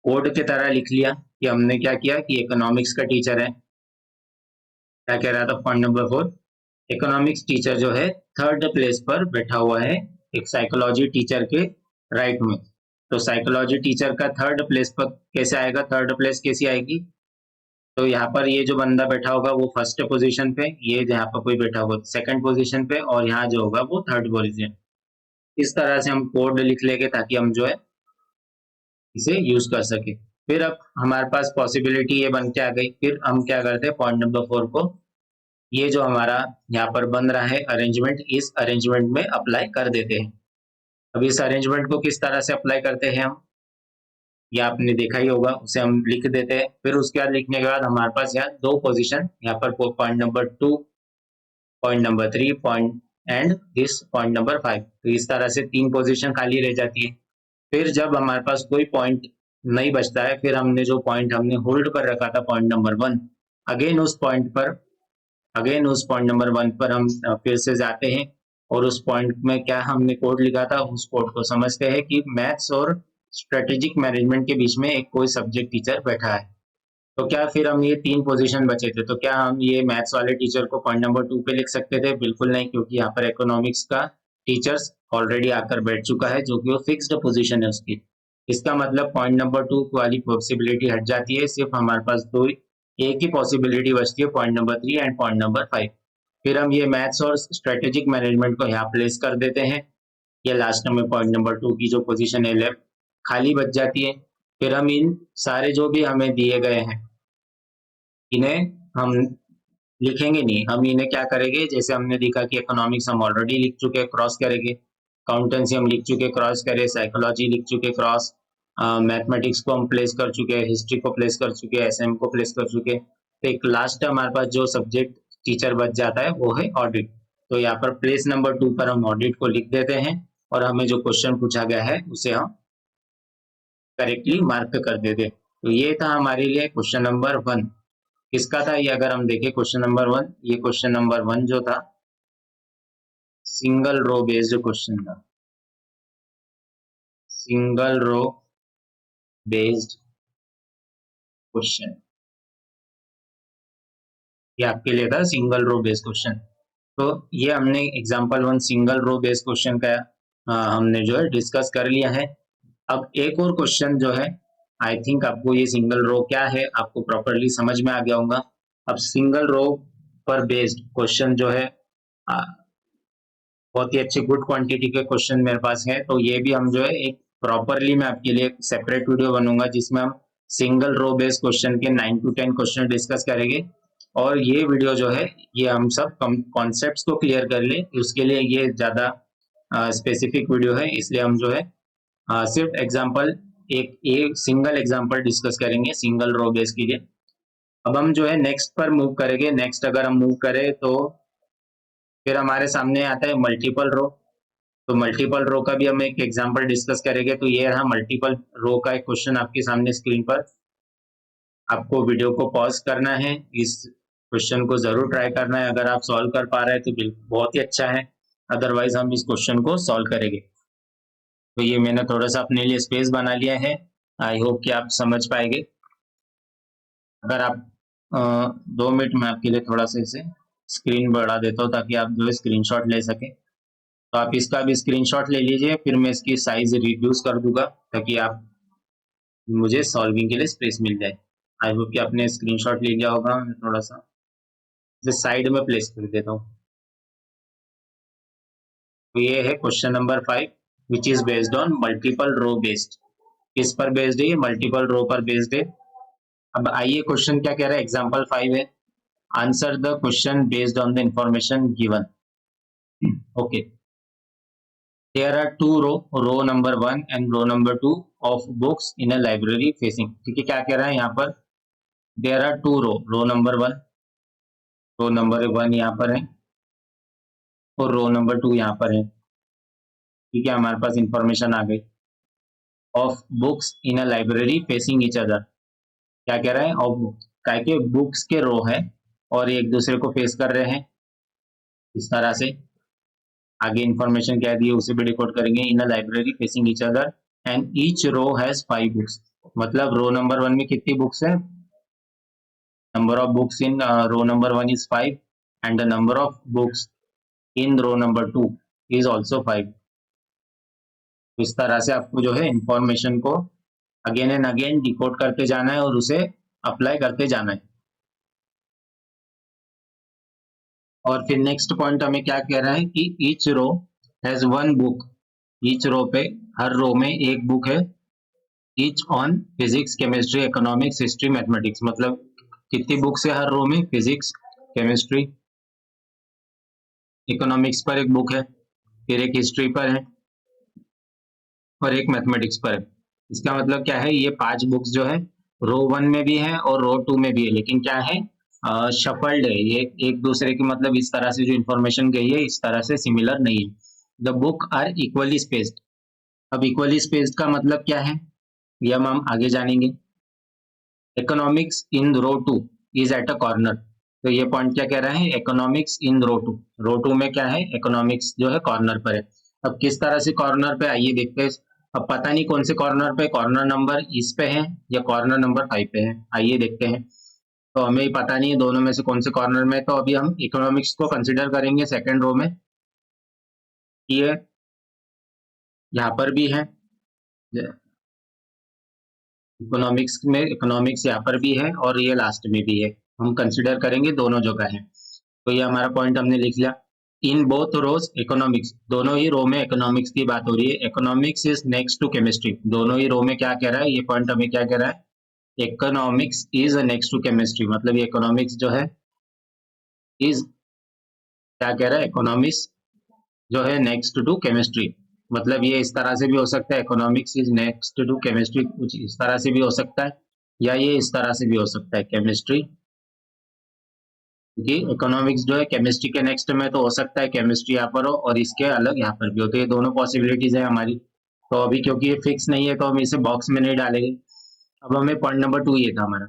कोड की तरह लिख लिया कि हमने क्या किया कि इकोनॉमिक्स का टीचर है, क्या कह रहा था पॉइंट नंबर 4, इकोनॉमिक्स टीचर जो है थर्ड प्लेस पर बैठा हुआ है एक साइकोलॉजी टीचर के राइट में। तो साइकोलॉजी टीचर का थर्ड प्लेस पर कैसे आएगा, थर्ड प्लेस कैसी आएगी, तो यहाँ पर ये जो बंदा बैठा होगा वो फर्स्ट पोजीशन पे, ये यहाँ पर कोई बैठा होगा सेकंड पोजीशन पे, और यहाँ जो होगा वो थर्ड पोजीशन। इस तरह से हम कोड लिख लेंगे ताकि हम जो है इसे यूज कर सके। फिर अब हमारे पास पॉसिबिलिटी ये बन के आ गई। फिर हम क्या करते हैं, पॉइंट नंबर 4 को, ये जो हमारा यहाँ पर बन रहा है अरेंजमेंट, इस अरेंजमेंट में अप्लाई कर देते हैं। अब इस अरेंजमेंट को किस तरह से अप्लाई करते हैं हम, ये आपने देखा ही होगा, उसे हम लिख देते हैं। फिर उसके बाद लिखने के बाद हमारे पास यहाँ दो पोजीशन, यहाँ पर point number 2, point number 3, point and this point number 5, तो इस तरह से 3 पोजीशन खाली रह जाती है। फिर जब हमारे पास कोई पॉइंट नहीं बचता है, फिर हमने जो पॉइंट हमने होल्ड पर रखा था पॉइंट नंबर 1, अगेन उस पॉइंट पर, अगेन उस पॉइंट नंबर 1 पर हम फिर से जाते हैं और उस पॉइंट में क्या हमने कोड लिखा था उस कोड को समझते हैं कि मैथ्स और स्ट्रेटेजिक मैनेजमेंट के बीच में एक कोई सब्जेक्ट टीचर बैठा है। तो क्या फिर हम ये 3 पोजीशन बचे थे, तो क्या हम ये मैथ्स वाले टीचर को पॉइंट नंबर 2 पे लिख सकते थे? बिल्कुल नहीं, क्योंकि यहाँ पर इकोनॉमिक्स का टीचर्स ऑलरेडी आकर बैठ चुका है जो कि वो फिक्स्ड पोजीशन है उसकी। इसका मतलब पॉइंट नंबर 2 वाली पॉसिबिलिटी हट जाती है, सिर्फ हमारे पास दो एक ही पॉसिबिलिटी बचती है, point number 3 and point number 5। फिर हम ये मैथ्स और स्ट्रेटेजिक मैनेजमेंट को यहाँ प्लेस कर देते हैं। ये लास्ट में पॉइंट नंबर 2 की जो पोजीशन है लेफ्ट खाली बच जाती है। फिर हम इन सारे जो भी हमें दिए गए हैं इन्हें हम लिखेंगे नहीं, हम इन्हें क्या करेंगे, जैसे हमने देखा कि इकोनॉमिक्स हम ऑलरेडी लिख चुके हैं, क्रॉस करेंगे, अकाउंटेंसी हम लिख चुके, क्रॉस करें, साइकोलॉजी लिख चुके, क्रॉस, मैथमेटिक्स को हम प्लेस कर चुके हैं, हिस्ट्री को प्लेस कर चुके, एसएम को प्लेस कर चुके। तो एक लास्ट हमारे पास जो सब्जेक्ट टीचर बच जाता है वो है ऑडिट। तो यहाँ पर प्लेस नंबर 2 पर हम ऑडिट को लिख देते हैं और हमें जो क्वेश्चन पूछा गया है उसे हम करेक्टली मार्क कर देते। तो ये था हमारे लिए क्वेश्चन नंबर 1। किसका था ये, अगर हम देखें क्वेश्चन नंबर 1, ये क्वेश्चन नंबर 1 जो था सिंगल रो बेस्ड क्वेश्चन था, सिंगल रो बेस्ड क्वेश्चन, ये आपके लिए था सिंगल रो बेस्ड क्वेश्चन। तो ये हमने example 1 single row based question का हमने जो है डिस्कस कर लिया है। अब एक और क्वेश्चन जो है, आई थिंक आपको ये सिंगल रो क्या है आपको प्रॉपरली समझ में आ गया होगा। अब सिंगल रो पर बेस्ड क्वेश्चन जो है बहुत ही अच्छे गुड क्वांटिटी के क्वेश्चन मेरे पास है, तो ये भी हम जो है एक प्रॉपरली मैं आपके लिए एक सेपरेट वीडियो बनूंगा जिसमें हम सिंगल रो बेस्ड क्वेश्चन के 9 to 10 क्वेश्चन डिस्कस करेंगे। और ये वीडियो जो है ये हम सब कॉन्सेप्ट्स को क्लियर कर ले, उसके लिए ये ज्यादा स्पेसिफिक वीडियो है, इसलिए हम जो है सिर्फ एग्जाम्पल एक सिंगल एग्जाम्पल डिस्कस करेंगे सिंगल रो बेस के लिए। अब हम जो है नेक्स्ट पर मूव करेंगे। नेक्स्ट अगर हम मूव करें तो फिर हमारे सामने आता है मल्टीपल रो। तो मल्टीपल रो का भी हम एक एग्जांपल डिस्कस करेंगे। तो ये रहा मल्टीपल रो का एक क्वेश्चन आपके सामने स्क्रीन पर। आपको वीडियो को पॉज करना है, इस क्वेश्चन को जरूर ट्राई करना है। अगर आप सॉल्व कर पा रहे हैं तो बिल्कुल बहुत ही अच्छा है, अदरवाइज हम इस क्वेश्चन को सॉल्व करेंगे। तो ये मैंने थोड़ा सा अपने लिए स्पेस बना लिया है, आई होप कि आप समझ पाएंगे। अगर आप 2 मिनट में आपके लिए थोड़ा सा इसे स्क्रीन बढ़ा देता हूँ ताकि आप जो है स्क्रीनशॉट ले सकें। तो आप इसका भी स्क्रीनशॉट ले लीजिए, फिर मैं इसकी साइज रिड्यूस कर दूंगा ताकि आप मुझे सॉल्विंग के लिए स्पेस मिल जाए। आई होप कि आपने स्क्रीनशॉट ले लिया होगा। मैं थोड़ा सा इसे साइड में प्लेस कर देता हूँ। तो ये है question number 5 which is based on multiple row based. किस पर बेस्ड है? ये मल्टीपल रो पर बेस्ड है। अब आइए क्वेश्चन क्या कह रहा है, एग्जाम्पल 5 है, answer the question based on the information given. Okay, there are two row number 1 and row number 2 of books in a library facing। ठीक है, क्या कह रहा है यहाँ पर, there are two row number 1, row number 1 यहाँ पर है और रो नंबर 2 यहाँ पर है। ठीक है, हमारे पास इंफॉर्मेशन आ गई। Of books in a library facing each other, क्या कह रहा है, ऑफ बुक्स, क्या के बुक्स के रो है और एक दूसरे को फेस कर रहे हैं इस तरह से। आगे इंफॉर्मेशन क्या दी है उसे भी डिकोड करेंगे। In a library facing each other and each row has 5 books, मतलब रो नंबर 1 में कितनी बुक्स है, number of books in row number 1 is 5 and the number of books in row number 2 is also 5। इस तरह से आपको जो है इंफॉर्मेशन को अगेन एंड अगेन डिकोड करते जाना है और उसे अप्लाई करते जाना है। और फिर नेक्स्ट पॉइंट हमें क्या कह रहा है कि each row has 1 book, each row पे, हर रो में एक बुक है। Each on physics, chemistry, economics, history, mathematics, मतलब कितनी बुक्स है हर रो में, फिजिक्स, केमिस्ट्री, इकोनॉमिक्स पर एक बुक है, फिर एक हिस्ट्री पर है और एक मैथमेटिक्स पर है। इसका मतलब क्या है, ये 5 बुक्स जो है रो 1 में भी है और रो 2 में भी है, लेकिन क्या है, शफल्ड है, ये एक दूसरे की, मतलब इस तरह से जो इंफॉर्मेशन गई है इस तरह से सिमिलर नहीं है। The book are equally spaced. अब इक्वली स्पेस्ड का मतलब क्या है, ये हम आगे जानेंगे। Economics in row 2 is at a corner, तो ये पॉइंट क्या कह रहा है, इकोनॉमिक्स इन रो 2 में क्या है, इकोनॉमिक्स जो है कॉर्नर पर है। अब किस तरह से कॉर्नर पे, आइए देखते हैं। अब पता नहीं कौन से कॉर्नर पे, कॉर्नर नंबर इस पे है या कॉर्नर नंबर 5 पे है, आइए देखते हैं। तो हमें पता नहीं है दोनों में से कौन से कॉर्नर में, तो अभी हम इकोनॉमिक्स को कंसिडर करेंगे सेकंड रो में। ये यहाँ पर भी है इकोनॉमिक्स में, इकोनॉमिक्स यहाँ पर भी है और ये लास्ट में भी है, हम कंसिडर करेंगे दोनों जगह है। तो ये हमारा पॉइंट हमने लिख लिया। इन बोथ रोज इकोनॉमिक्स, दोनों ही रो में इकोनॉमिक्स की बात हो रही है। Economics is next to chemistry, दोनों ही रो में क्या कह रहा है, ये पॉइंट हमें क्या कह रहा है, economics is next to chemistry, मतलब ये इकोनॉमिक्स जो है इज, क्या कह रहा है, इकोनॉमिक्स जो है नेक्स्ट टू केमिस्ट्री, मतलब ये इस तरह से भी हो सकता है, economics is next to chemistry, कुछ इस तरह से भी हो सकता है या ये इस तरह से भी हो सकता है, केमिस्ट्री, क्योंकि इकोनॉमिक्स जो है केमिस्ट्री के नेक्स्ट में तो हो सकता है केमिस्ट्री यहाँ पर हो और इसके अलग यहाँ पर भी हो, तो ये दोनों पॉसिबिलिटीज है हमारी। तो अभी क्योंकि ये फिक्स नहीं है तो हम इसे बॉक्स में नहीं डालेंगे। अब हमें पॉइंट नंबर 2 ये था हमारा।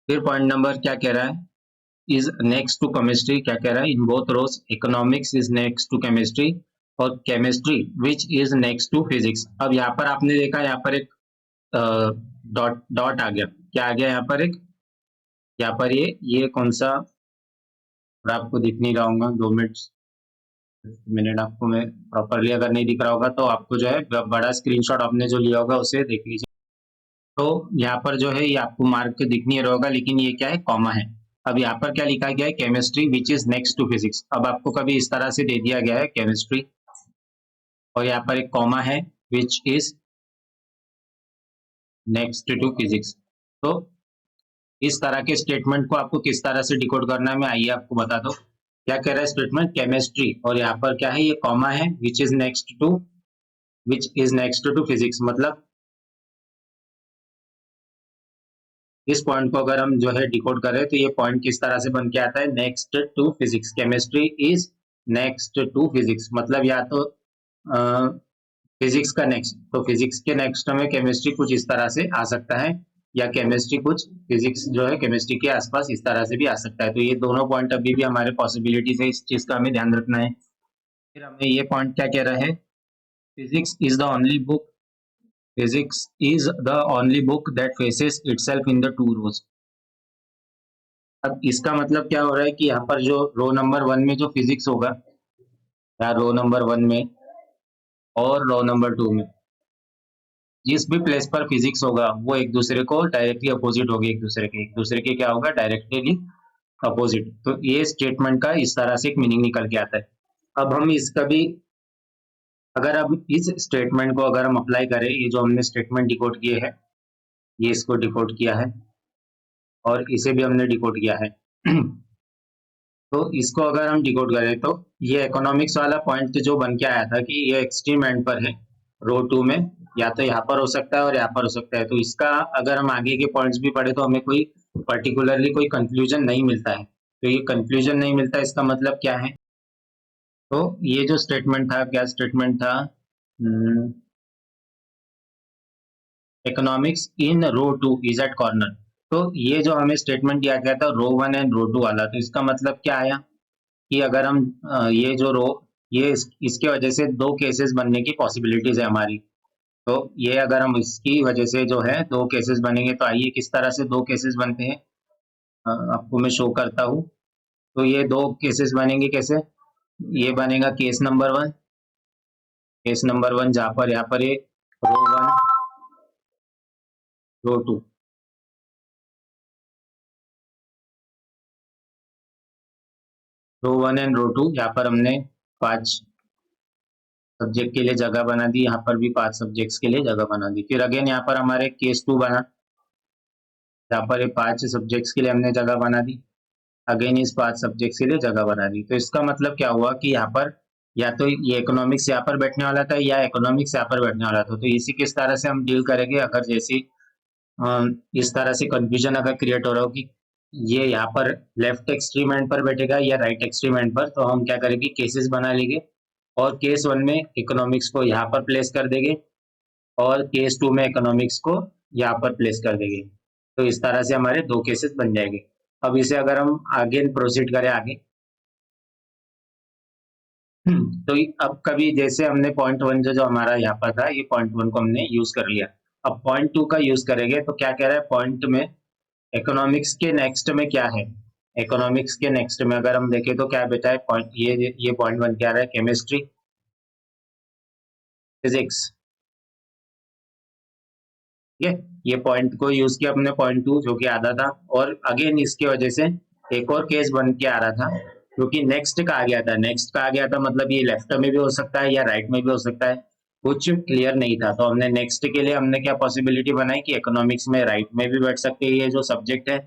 फिर पॉइंट नंबर क्या कह रहा है, इज नेक्स्ट टू केमिस्ट्री, क्या कह रहा है, in both rows economics is next to chemistry और chemistry which is next to physics. अब यहाँ पर आपने देखा, यहाँ पर एक डॉट डॉट आ गया, क्या आ गया यहाँ पर, एक यहाँ पर ये कौन सा, और आपको दिख नहीं रहा होगा, 2 मिनट आपको मैं प्रॉपरली अगर नहीं दिख रहा होगा तो आपको जो है बड़ा स्क्रीनशॉट आपने जो लिया होगा उसे देख लीजिए। तो यहाँ पर जो है ये आपको मार्क दिख नहीं रहा होगा, लेकिन ये क्या है, कॉमा है। अब यहाँ पर क्या लिखा गया है, chemistry which is next to physics. अब आपको कभी इस तरह से दे दिया गया है केमिस्ट्री और यहाँ पर एक कॉमा है which is next to physics. तो इस तरह के स्टेटमेंट को आपको किस तरह से डिकोड करना है, मैं आइए आपको बता दो। क्या कह रहा है स्टेटमेंट, केमिस्ट्री और यहाँ पर क्या है, ये कॉमा है, which is next to physics, मतलब इस पॉइंट को अगर हम जो है डिकोड करें तो ये पॉइंट किस तरह से बन के आता है, next to physics, chemistry is next to physics, मतलब या तो फिजिक्स का नेक्स्ट, तो फिजिक्स के नेक्स्ट में केमिस्ट्री कुछ इस तरह से आ सकता है, या केमिस्ट्री कुछ फिजिक्स जो है केमिस्ट्री के आसपास इस तरह से भी आ सकता है। तो ये दोनों पॉइंट अभी भी हमारे पॉसिबिलिटीज है, इस चीज का हमें ध्यान रखना है। फिर हमें ये पॉइंट क्या कह रहा है, physics is the only book, physics is the only book that faces itself in the 2 रोज। अब इसका मतलब क्या हो रहा है कि यहाँ पर जो रो नंबर 1 में जो फिजिक्स होगा, या रो नंबर 1 में और रो नंबर 2 में जिस भी प्लेस पर फिजिक्स होगा वो एक दूसरे को डायरेक्टली अपोजिट होगी, एक दूसरे के क्या होगा, डायरेक्टली अपोजिट। तो ये स्टेटमेंट का इस तरह से एक मीनिंग निकल के आता है। अब हम इसका भी, अगर अब इस स्टेटमेंट को अगर हम अप्लाई करें, ये जो हमने स्टेटमेंट डिकोड किए हैं, ये इसको डिकोड किया है और इसे भी हमने डिकोड किया है तो इसको अगर हम डिकोड करें तो ये इकोनॉमिक्स वाला पॉइंट जो बन के आया था कि ये एक्सट्रीम एंड पर है रो 2 में, या तो यहाँ पर हो सकता है और यहाँ पर हो सकता है, तो इसका अगर हम आगे के पॉइंट्स भी पढ़े तो हमें कोई पर्टिकुलरली कोई कंक्लूजन नहीं मिलता है। तो ये कंक्लूजन नहीं मिलता, इसका मतलब क्या है? तो ये जो स्टेटमेंट था, क्या स्टेटमेंट था? Economics in row 2 is at corner. तो ये जो हमें स्टेटमेंट दिया गया था रो 1 एंड रो 2 वाला, तो इसका मतलब क्या आया कि अगर हम ये जो रो, ये इसके वजह से दो केसेस बनने की पॉसिबिलिटीज है हमारी। तो ये अगर हम इसकी वजह से जो है दो केसेस बनेंगे, तो आइए किस तरह से दो केसेस बनते हैं आपको मैं शो करता हूँ। तो ये दो केसेस बनेंगे कैसे? ये बनेगा केस नंबर 1, केस नंबर 1 जहाँ पर यहाँ पर ये रो 1 रो 2, रो 1 एंड रो 2, यहाँ पर हमने 5 सब्जेक्ट के लिए जगह बना दी, यहाँ पर भी 5 सब्जेक्ट्स के लिए जगह बना दी। फिर अगेन यहाँ पर हमारे केस 2 बना, यहाँ पर ये 5 सब्जेक्ट्स के लिए हमने जगह बना दी, अगेन इस 5 सब्जेक्ट्स के लिए जगह बना दी। तो इसका मतलब क्या हुआ कि यहाँ पर या तो ये इकोनॉमिक्स यहाँ पर बैठने वाला था या इकोनॉमिक्स यहाँ पर बैठने वाला था। तो इसी किस तरह से हम डील करेंगे, अगर जैसी इस तरह से कंफ्यूजन अगर क्रिएट हो रहा हो कि ये यहाँ पर लेफ्ट एक्सट्रीम एंड पर बैठेगा या राइट एक्सट्रीम एंड पर, तो हम क्या करेंगे, केसेस बना लेंगे और केस 1 में इकोनॉमिक्स को यहाँ पर प्लेस कर देंगे और केस 2 में इकोनॉमिक्स को यहाँ पर प्लेस कर देंगे। तो इस तरह से हमारे दो केसेस बन जाएंगे। अब इसे अगर हम आगे प्रोसीड करें आगे तो अब कभी जैसे हमने पॉइंट 1 जो जो हमारा यहाँ पर था, ये पॉइंट 1 को हमने यूज कर लिया। अब पॉइंट 2 का यूज करेंगे तो क्या कह रहा है पॉइंट में, इकोनॉमिक्स के नेक्स्ट में क्या है? इकोनॉमिक्स के नेक्स्ट में अगर हम देखें तो क्या बेटा है पॉइंट, ये पॉइंट 1 क्या रहा है, केमिस्ट्री, फिजिक्स। ठीक है, ये पॉइंट को यूज किया अपने पॉइंट 2 जो कि आधा था, और अगेन इसकी वजह से एक और केस बन के आ रहा था क्योंकि नेक्स्ट का आ गया था, नेक्स्ट का आ गया था मतलब ये लेफ्ट में भी हो सकता है या राइट में भी हो सकता है, कुछ क्लियर नहीं था। तो हमने नेक्स्ट के लिए हमने क्या पॉसिबिलिटी बनाई कि इकोनॉमिक्स में राइट में भी बैठ सकते हैं ये जो सब्जेक्ट है,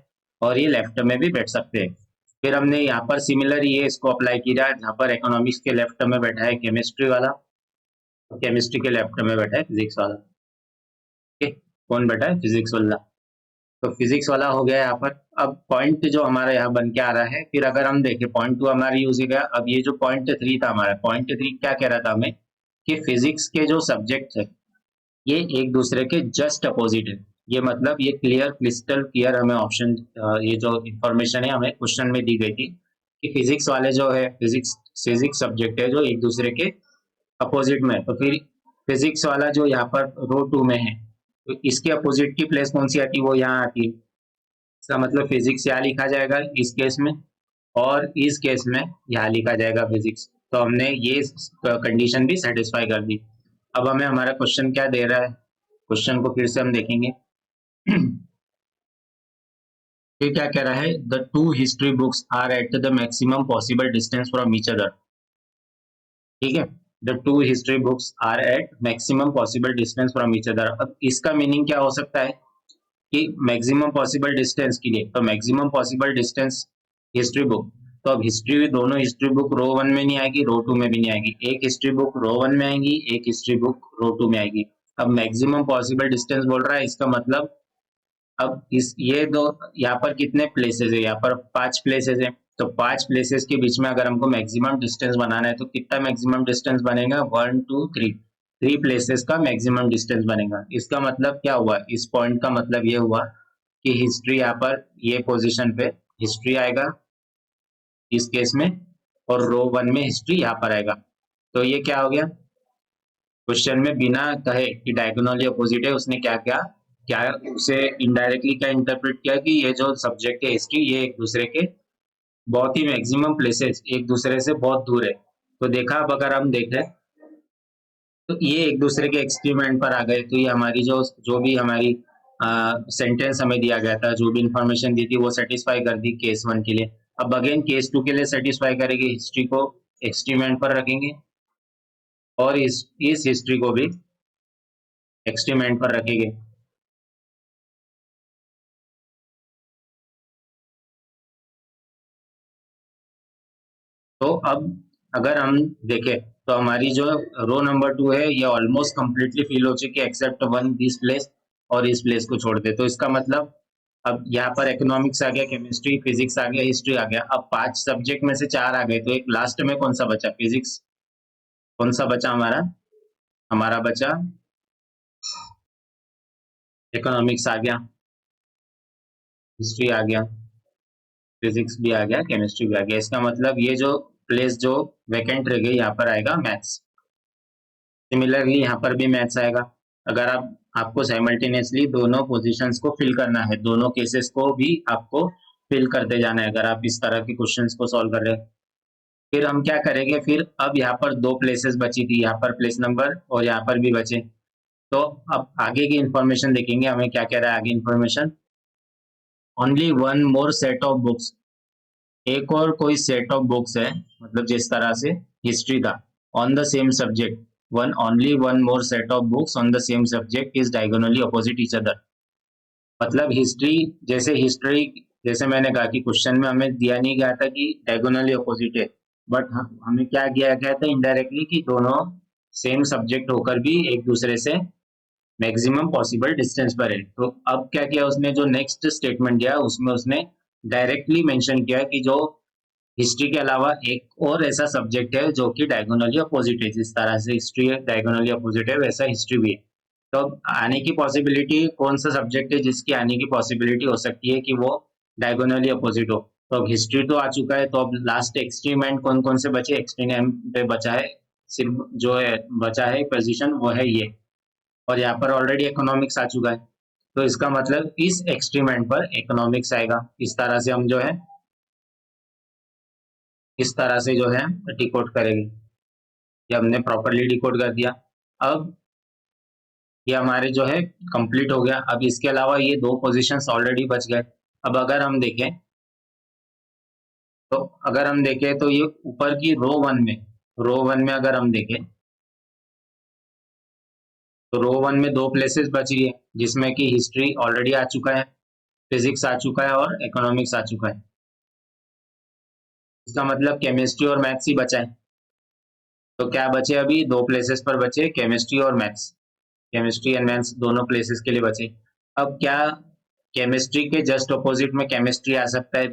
और ये लेफ्ट में भी बैठ सकते हैं। फिर हमने यहाँ पर सिमिलर ये इसको अप्लाई किया जहाँ पर इकोनॉमिक्स के लेफ्ट में बैठा है केमिस्ट्री वाला, केमिस्ट्री के लेफ्ट में बैठा है फिजिक्स वाला। ठीक, कौन बैठा है, फिजिक्स वाला। तो फिजिक्स वाला हो गया यहाँ पर। अब पॉइंट जो हमारा यहाँ बन के आ रहा है, फिर अगर हम देखें पॉइंट 2 हमारी यूज हो गया। अब ये जो पॉइंट 3 था हमारा, पॉइंट 3 क्या कह रहा था हमें कि फिजिक्स के जो सब्जेक्ट है ये एक दूसरे के जस्ट अपोजिट है। ये मतलब ये क्लियर क्रिस्टल क्लियर हमें ऑप्शन, ये जो इंफॉर्मेशन है हमें क्वेश्चन में दी गई थी कि फिजिक्स वाले जो है, फिजिक्स फिजिक्स सब्जेक्ट है जो एक दूसरे के अपोजिट में। तो फिर फिजिक्स वाला जो यहाँ पर रो 2 में है, तो इसके अपोजिट की प्लेस कौन सी आती है, वो यहाँ आती है। इसका मतलब फिजिक्स यहाँ लिखा जाएगा इस केस में, और इस केस में यहाँ लिखा जाएगा फिजिक्स। तो हमने ये कंडीशन भी सेटिस्फाई कर दी। अब हमें हमारा क्वेश्चन क्या दे रहा है, क्वेश्चन को फिर से हम देखेंगे फिर क्या कह रहा है, the two history books are at the maximum possible distance from each other. ठीक है, the two history books are at maximum possible distance from each other. अब इसका मीनिंग क्या हो सकता है कि मैक्सिमम पॉसिबल डिस्टेंस के लिए, तो maximum possible distance history book, तो अब हिस्ट्री दोनों हिस्ट्री बुक रो 1 में नहीं आएगी, रो 2 में भी नहीं आएगी, एक हिस्ट्री बुक रो 1 में आएगी, एक हिस्ट्री बुक रो 2 में आएगी। अब मैक्सिमम पॉसिबल डिस्टेंस बोल रहा है, इसका मतलब अब इस ये दो यहाँ पर कितने प्लेसेस है, यहाँ पर 5 प्लेसेस है, तो 5 प्लेसेस के बीच में अगर हमको मैक्सिमम डिस्टेंस बनाना है तो कितना मैक्सिमम डिस्टेंस बनेगा, 1 2 3, 3 प्लेसेस का मैक्सिमम डिस्टेंस बनेगा। इसका मतलब क्या हुआ, इस पॉइंट का मतलब ये हुआ कि हिस्ट्री यहाँ पर ये पोजीशन पे हिस्ट्री आएगा इस केस में, और रो 1 में हिस्ट्री यहाँ पर आएगा। तो ये क्या हो गया, क्वेश्चन में बिना कहे कि डायगोनली अपोजिट है, उसने क्या किया, क्या उसे इनडायरेक्टली क्या इंटरप्रेट किया कि ये जो सब्जेक्ट है हिस्ट्री ये एक दूसरे के बहुत ही मैक्सिमम प्लेसेस एक दूसरे से बहुत दूर है। तो देखा, अब अगर हम देखें तो ये एक दूसरे के एक्सपेरिमेंट पर आ गए, तो ये हमारी जो जो भी हमारी सेंटेंस हमें दिया गया था, जो भी इंफॉर्मेशन दी थी वो सेटिस्फाई कर दी केस 1 के लिए। अब अगेन केस 2 के लिए सेटिस्फाई करेगी हिस्ट्री को, एक्सट्रीम पर रखेंगे और इस हिस्ट्री को भी एक्सट्रीम पर रखेंगे। तो अब अगर हम देखें तो हमारी जो रो नंबर 2 है ये ऑलमोस्ट कंप्लीटली फिल हो चुकी है एक्सेप्ट वन दिस प्लेस, और इस प्लेस को छोड़ दे। तो इसका मतलब अब यहाँ पर इकोनॉमिक्स आ गया, केमिस्ट्री, फिजिक्स आ गया, हिस्ट्री आ गया। अब 5 सब्जेक्ट में से 4 आ गए, तो एक लास्ट में कौन सा बचा? फिजिक्स। कौन सा बचा हमारा? हमारा बचा इकोनॉमिक्स आ गया, हिस्ट्री आ गया, फिजिक्स भी आ गया, केमिस्ट्री भी आ गया। इसका मतलब ये जो प्लेस जो वैकेंट रह गई यहाँ पर आएगा मैथ्स। सिमिलरली यहाँ पर भी मैथ्स आएगा। अगर आपको साइमल्टेनियसली दोनों पोजीशंस को फिल करना है, दोनों केसेस को भी आपको फिल करते जाना है अगर आप इस तरह के क्वेश्चंस को सॉल्व कर रहे हैं। फिर हम क्या करेंगे? फिर अब यहाँ पर 2 प्लेसेस बची थी, यहाँ पर प्लेस नंबर और यहाँ पर भी बचे। तो अब आगे की इंफॉर्मेशन देखेंगे, हमें क्या कह रहा है आगे information. Only one more set of books, एक और कोई सेट ऑफ बुक्स है, मतलब जिस तरह से हिस्ट्री था, on the same subject, one only one more set of books on the same subject is diagonally opposite each other. मतलब हिस्ट्री जैसे मैंने कहा कि क्वेश्चन में हमें दिया नहीं गया था कि डायगोनली अपोजिट है, बट हमें क्या किया गया था इनडायरेक्टली कि दोनों सेम सब्जेक्ट होकर भी एक दूसरे से मैक्सिमम पॉसिबल डिस्टेंस पर है। तो अब क्या किया उसने, जो नेक्स्ट स्टेटमेंट दिया उसमें उसने डायरेक्टली मेंशन किया कि जो हिस्ट्री के अलावा एक और ऐसा सब्जेक्ट है जो कि डायगोनली अपोजिट है। जिस तरह से हिस्ट्री डायगोनली अपोजिट है वैसा हिस्ट्री भी है। तो अब आने की पॉसिबिलिटी, कौन सा सब्जेक्ट है जिसकी आने की पॉसिबिलिटी हो सकती है कि वो डायगोनली अपोजिट हो? तो अब हिस्ट्री तो आ चुका है, तो अब लास्ट एक्सट्रीम एंड कौन कौन से बचे? एक्सट्रीम एंड पे बचा है सिर्फ जो है, बचा है पोजीशन वो है ये। और यहाँ पर ऑलरेडी इकोनॉमिक्स आ चुका है, तो इसका मतलब इस एक्सट्रीम एंड पर इकोनॉमिक्स आएगा। इस तरह से हम जो है, इस तरह से जो है डिकोड करेंगे। ये हमने प्रॉपरली डिकोड कर दिया। अब ये हमारे जो है कंप्लीट हो गया। अब इसके अलावा ये 2 पोजीशंस ऑलरेडी बच गए। अब अगर हम देखें तो ये ऊपर की रो वन में अगर हम देखें तो रो वन में 2 प्लेसेस बची है, जिसमें कि हिस्ट्री ऑलरेडी आ चुका है, फिजिक्स आ चुका है और इकोनॉमिक्स आ चुका है। इसका मतलब केमिस्ट्री और मैथ्स ही बचा है। तो क्या बचे? अभी 2 प्लेसेस पर बचे, केमिस्ट्री और मैथ्स। केमिस्ट्री एंड मैथ्स दोनों प्लेसेस के लिए बचे। अब क्या केमिस्ट्री के जस्ट अपोजिट में केमिस्ट्री आ सकता है?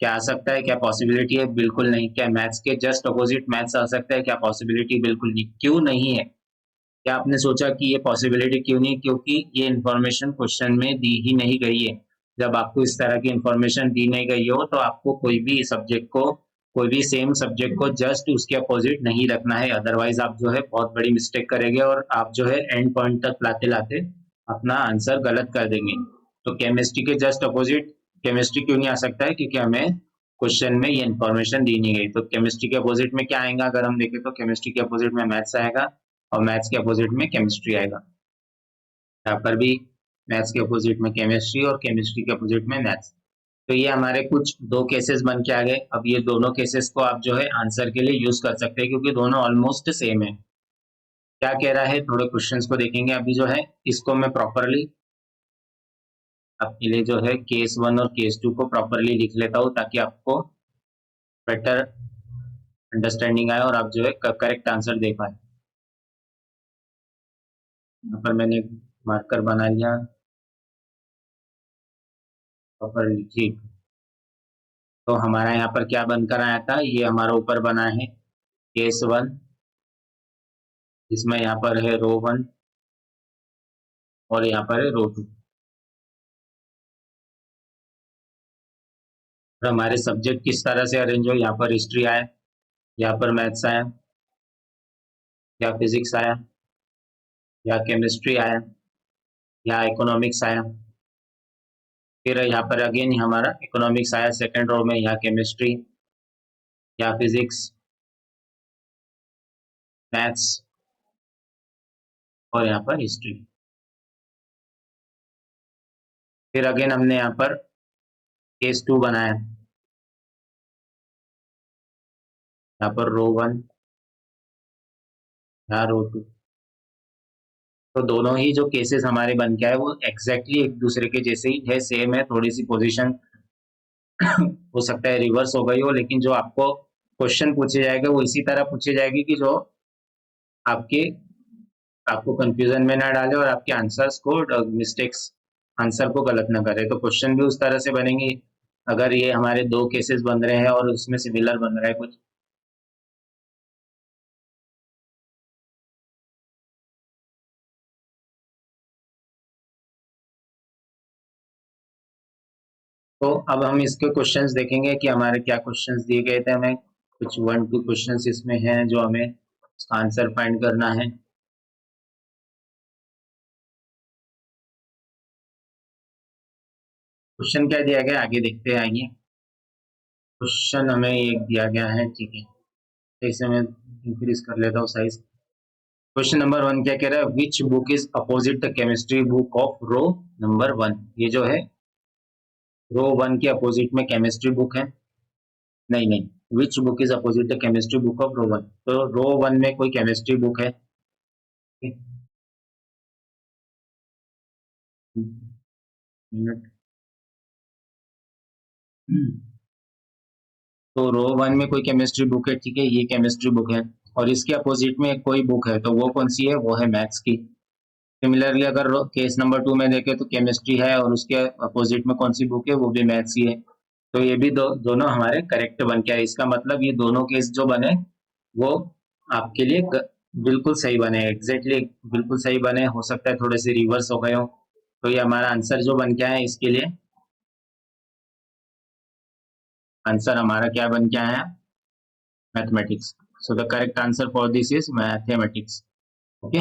क्या आ सकता है? क्या पॉसिबिलिटी है? बिल्कुल नहीं। क्या मैथ्स के जस्ट अपोजिट मैथ्स आ सकता है? क्या पॉसिबिलिटी? बिल्कुल नहीं। क्यों नहीं है? क्या आपने सोचा कि ये पॉसिबिलिटी क्यों नहीं? क्योंकि ये इंफॉर्मेशन क्वेश्चन में दी ही नहीं गई है। जब आपको इस तरह की इंफॉर्मेशन दी नहीं गई हो तो आपको कोई भी सेम सब्जेक्ट को जस्ट उसके अपोजिट नहीं रखना है, अदरवाइज आप जो है बहुत बड़ी मिस्टेक करेंगे और आप जो है एंड पॉइंट तक लाते लाते अपना आंसर गलत कर देंगे। तो केमिस्ट्री के जस्ट अपोजिट केमिस्ट्री क्यों नहीं आ सकता है? क्योंकि हमें क्वेश्चन में ये इन्फॉर्मेशन दी नहीं गई। तो केमिस्ट्री के अपोजिट में क्या आएगा? अगर हम देखें तो केमिस्ट्री के अपोजिट में मैथ्स आएगा और मैथ्स के अपोजिट में केमिस्ट्री आएगा। यहाँ पर भी मैथ्स के अपोजिट में केमिस्ट्री और केमिस्ट्री के अपोजिट में मैथ्स। तो ये हमारे कुछ 2 केसेस बन के आ गए। अब ये दोनों केसेस को आप जो है आंसर के लिए यूज कर सकते हैं, क्योंकि दोनों ऑलमोस्ट सेम है। क्या कह रहा है, थोड़े क्वेश्चंस को देखेंगे अभी जो है। इसको मैं प्रॉपरली आपके लिए जो है केस 1 और केस 2 को प्रॉपरली लिख लेता हूँ, ताकि आपको बेटर अंडरस्टैंडिंग आए और आप जो है करेक्ट आंसर दे पाए। यहाँ पर मैंने मार्कर बना लिया प्रॉपरली, ठीक। तो हमारा यहाँ पर क्या बनकर आया था, ये हमारा ऊपर बना है केस 1, जिसमें यहाँ पर है रो 1 और यहाँ पर है रो 2। और हमारे सब्जेक्ट किस तरह से अरेंज हो, यहाँ पर हिस्ट्री आया, यहाँ पर मैथ्स आया, या फिजिक्स आया, या केमिस्ट्री आया, या इकोनॉमिक्स आया। फिर यहाँ पर अगेन हमारा इकोनॉमिक्स आया सेकेंड रो में, यहाँ केमिस्ट्री, या फिजिक्स, मैथ्स और यहाँ पर हिस्ट्री। फिर अगेन हमने यहाँ पर केस 2 बनाया। यहाँ पर रो 1, यहाँ रो 2। तो दोनों ही जो केसेस हमारे बन के आए वो एग्जैक्टली एक दूसरे के जैसे ही है, सेम है। थोड़ी सी पोजीशन हो सकता है रिवर्स हो गई हो, लेकिन जो आपको क्वेश्चन पूछे जाएगा वो इसी तरह पूछे जाएगी कि जो आपके आपको कंफ्यूजन में ना डाले और आपके आंसर्स को मिस्टेक्स आंसर को गलत ना करे। तो क्वेश्चन भी उस तरह से बनेंगे अगर ये हमारे दो केसेस बन रहे हैं और उसमें सिमिलर बन रहा है कुछ। तो अब हम इसके क्वेश्चंस देखेंगे कि हमारे क्या क्वेश्चंस दिए गए थे। हमें कुछ 1-2 क्वेश्चंस इसमें हैं जो हमें आंसर फाइंड करना है। क्वेश्चन क्या दिया गया आगे देखते हैं, आइए। क्वेश्चन हमें एक दिया गया है, ठीक है। इसे मैं इंक्रीज कर लेता हूँ साइज। क्वेश्चन नंबर 1 क्या कह रहा है, which book is opposite the chemistry book of row number 1। ये जो है रो 1 के अपोजिट में केमिस्ट्री बुक है। नहीं नहीं, which book is opposite the chemistry book of row 1। तो रो 1 में कोई केमिस्ट्री बुक है। मिनट। तो रो 1 में कोई केमिस्ट्री बुक है, ठीक है, ये केमिस्ट्री बुक है। और इसके अपोजिट में कोई बुक है, तो वो कौन सी है, वो है मैथ्स की। सिमिलरली अगर केस नंबर 2 में देखें तो केमिस्ट्री है और उसके अपोजिट में कौन सी बुक है, वो भी मैथ्स ही है। तो ये भी दोनों हमारे करेक्ट बन के आए। इसका मतलब ये दोनों केस जो बने वो आपके लिए बिल्कुल सही बने, एग्जैक्टली बिल्कुल सही बने। हो सकता है थोड़े से रिवर्स हो गए हो। तो ये हमारा आंसर जो बन के आया है इसके लिए, आंसर हमारा क्या बन के आया है, mathematics. So the correct answer for this is mathematics. Okay,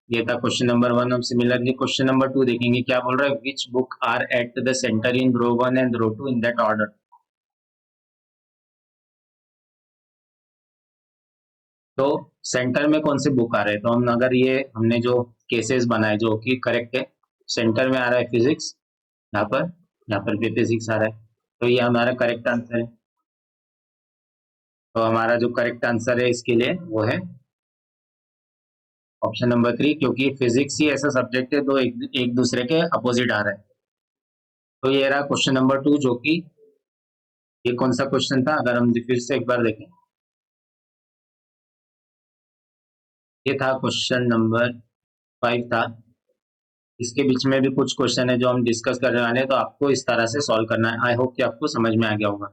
ये था क्वेश्चन नंबर 1। हम सिमिलरली क्वेश्चन नंबर 2 देखेंगे, क्या बोल रहा है, which book are at the centre in row 1 and row 2 in that order. तो सेंटर में कौन से बुक आ रहे हैं, तो हम अगर ये हमने जो केसेस बनाए जो कि करेक्ट है, सेंटर में आ रहा है फिजिक्स, यहाँ पर भी फिजिक्स आ रहा है, तो ये हमारा करेक्ट आंसर है। तो हमारा जो करेक्ट आंसर है इसके लिए वो है ऑप्शन नंबर 3, क्योंकि फिजिक्स ही ऐसा सब्जेक्ट है तो एक दूसरे के अपोजिट आ रहा है। तो ये रहा क्वेश्चन नंबर 2, जो कि ये कौन सा क्वेश्चन था, अगर हम फिर से एक बार देखें। ये था क्वेश्चन नंबर 5 था। इसके बीच में भी कुछ क्वेश्चन है जो हम डिस्कस करने वाले हैं, तो आपको इस तरह से सॉल्व करना है। आई होप कि आपको समझ में आ गया होगा।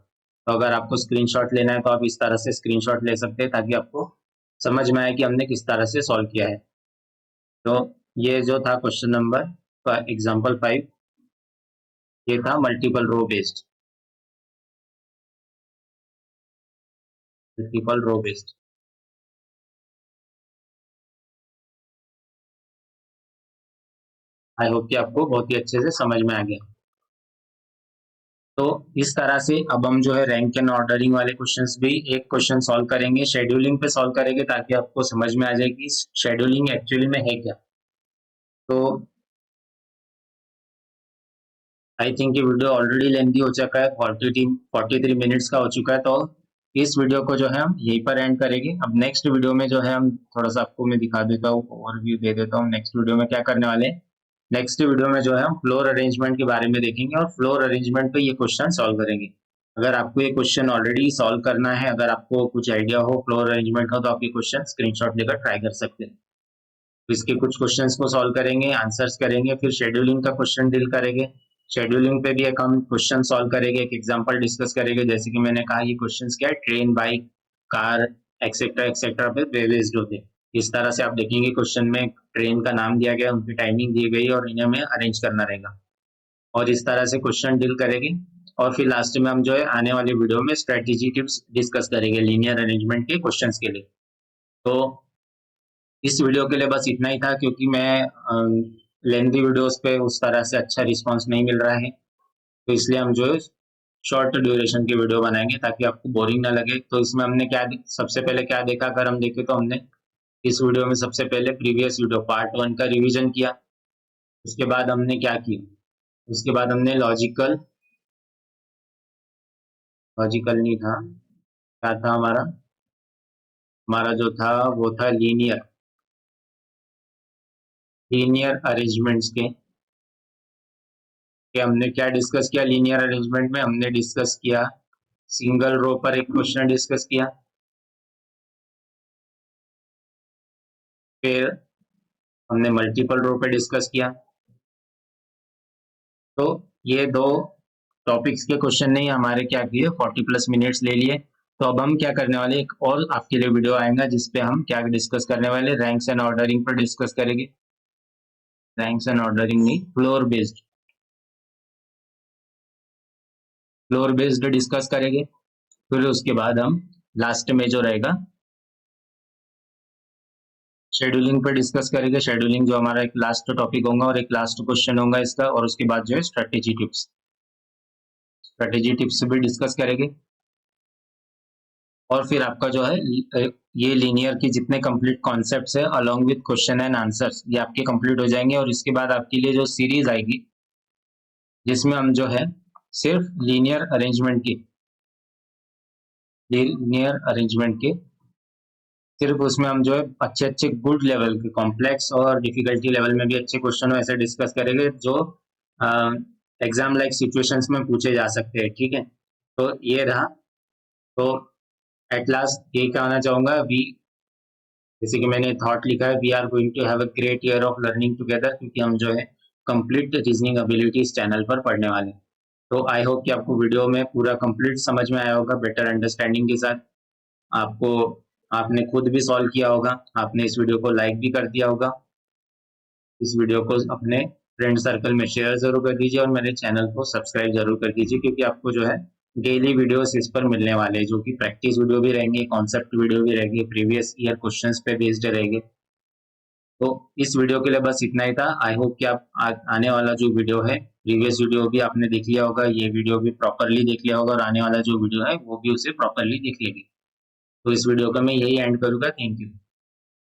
तो अगर आपको स्क्रीनशॉट लेना है तो आप इस तरह से स्क्रीनशॉट ले सकते हैं ताकि आपको समझ में आए कि हमने किस तरह से सॉल्व किया है। तो ये जो था क्वेश्चन नंबर एग्जाम्पल 5, ये था multiple row based, multiple row based. I hope कि आपको बहुत ही अच्छे से समझ में आ गया। तो इस तरह से अब हम जो है रैंक एंड ऑर्डरिंग वाले क्वेश्चंस भी एक क्वेश्चन सॉल्व करेंगे, शेड्यूलिंग पे सॉल्व करेंगे, ताकि आपको समझ में आ जाए कि शेड्यूलिंग एक्चुअली में है क्या। तो आई थिंक ये वीडियो ऑलरेडी लेंथी हो चुका है, 43 मिनट्स का हो चुका है। तो इस वीडियो को जो है हम यहीं पर एंड करेंगे। अब नेक्स्ट वीडियो में जो है हम थोड़ा सा आपको मैं दिखा देता हूँ, ओवरव्यू दे देता हूँ नेक्स्ट वीडियो में क्या करने वाले हैं। नेक्स्ट वीडियो में जो है हम फ्लोर अरेंजमेंट के बारे में देखेंगे और फ्लोर अरेंजमेंट पे ये क्वेश्चन सॉल्व करेंगे। अगर आपको ये क्वेश्चन ऑलरेडी सॉल्व करना है, अगर आपको कुछ आइडिया हो फ्लोर अरेंजमेंट का, तो आप ये क्वेश्चन स्क्रीनशॉट लेकर ट्राई कर सकते हैं। तो इसके कुछ क्वेश्चंस को सॉल्व करेंगे, आंसर्स करेंगे, फिर शेड्यूलिंग का क्वेश्चन डील करेंगे। शेड्यूलिंग पे भी एक हम क्वेश्चन सॉल्व करेंगे, एक एग्जांपल डिस्कस करेंगे। जैसे कि मैंने कहा ये क्वेश्चंस क्या है, train, bike, car, etcetera etcetera पे बेस्ड होते हैं। इस तरह से आप देखेंगे क्वेश्चन में ट्रेन का नाम दिया गया, उनकी टाइमिंग दी गई और इन्हें हमें अरेंज करना रहेगा, और इस तरह से क्वेश्चन डील करेंगे। और फिर लास्ट में हम जो है आने वाली वीडियो में स्ट्रेटेजी टिप्स डिस्कस करेंगे लीनियर अरेंजमेंट के क्वेश्चंस के लिए। तो इस वीडियो के लिए बस इतना ही था, क्योंकि मैं लेंथी वीडियोस पे उस तरह से अच्छा रिस्पांस नहीं मिल रहा है, तो इसलिए हम जो है शॉर्ट ड्यूरेशन की वीडियो बनाएंगे ताकि आपको बोरिंग ना लगे। तो इसमें हमने सबसे पहले क्या देखा, अगर हम देखें तो हमने इस वीडियो में सबसे पहले प्रीवियस वीडियो पार्ट 1 का रिवीजन किया। उसके बाद हमने क्या किया, उसके बाद हमने लॉजिकल, लॉजिकल नहीं था, क्या था हमारा, हमारा जो था वो था लीनियर अरेंजमेंट्स के। कि हमने क्या डिस्कस किया लीनियर अरेंजमेंट में? हमने डिस्कस किया सिंगल रो पर एक क्वेश्चन डिस्कस किया, फिर हमने मल्टीपल रो पे डिस्कस किया। तो ये दो टॉपिक्स के क्वेश्चन नहीं हमारे क्या किए 40+ मिनट्स ले लिए। तो अब हम क्या करने वाले, एक और आपके लिए वीडियो आएगा जिसपे हम क्या डिस्कस करने वाले, रैंक्स एंड ऑर्डरिंग पर डिस्कस करेंगे। रैंक्स एंड ऑर्डरिंग नहीं, फ्लोर बेस्ड डिस्कस करेंगे। फिर उसके बाद हम लास्ट में जो रहेगा शेड्यूलिंग पे डिस्कस करेंगे। शेड्यूलिंग जो हमारा एक लास्ट टॉपिक होगा और एक लास्ट क्वेश्चन होगा इसका। और उसके बाद जो है स्ट्रेटेजी टिप्स भी डिस्कस करेंगे। और फिर आपका जो है ये लीनियर की जितने कंप्लीट कॉन्सेप्ट्स है along with question and answers ये आपके कंप्लीट हो जाएंगे। और इसके बाद आपके लिए जो सीरीज आएगी जिसमें हम जो है सिर्फ लीनियर अरेंजमेंट के सिर्फ उसमें हम जो है अच्छे अच्छे गुड लेवल के कॉम्प्लेक्स और डिफिकल्टी लेवल में भी अच्छे क्वेश्चन ऐसे डिस्कस करेंगे जो एग्जाम लाइक सिचुएशंस में पूछे जा सकते हैं। ठीक है, तो ये रहा। तो एट लास्ट ये कहना चाहूंगा वी, जैसे कि मैंने थॉट लिखा है, we are going to have a great year of learning together, क्योंकि हम जो है कंप्लीट रीजनिंग एबिलिटी इस चैनल पर पढ़ने वाले हैं। तो आई होप कि आपको वीडियो में पूरा कंप्लीट समझ में आया होगा बेटर अंडरस्टैंडिंग के साथ। आपको आपने खुद भी सॉल्व किया होगा, आपने इस वीडियो को लाइक भी कर दिया होगा। इस वीडियो को अपने फ्रेंड सर्कल में शेयर जरूर कर दीजिए और मेरे चैनल को सब्सक्राइब जरूर कर दीजिए, क्योंकि आपको जो है डेली वीडियोस इस पर मिलने वाले हैं, जो कि प्रैक्टिस वीडियो भी रहेंगे, कॉन्सेप्ट वीडियो भी रहेंगे, प्रीवियस ईयर क्वेश्चंस पे बेस्ड रहेंगे। तो इस वीडियो के लिए बस इतना ही था। आई होप कि आप आने वाला जो वीडियो है, प्रीवियस वीडियो भी आपने देख लिया होगा, ये वीडियो भी प्रॉपरली देख लिया होगा और आने वाला जो वीडियो है वो भी उसे प्रॉपरली देख लेगी। तो इस वीडियो का मैं यही एंड करूंगा। Thank you.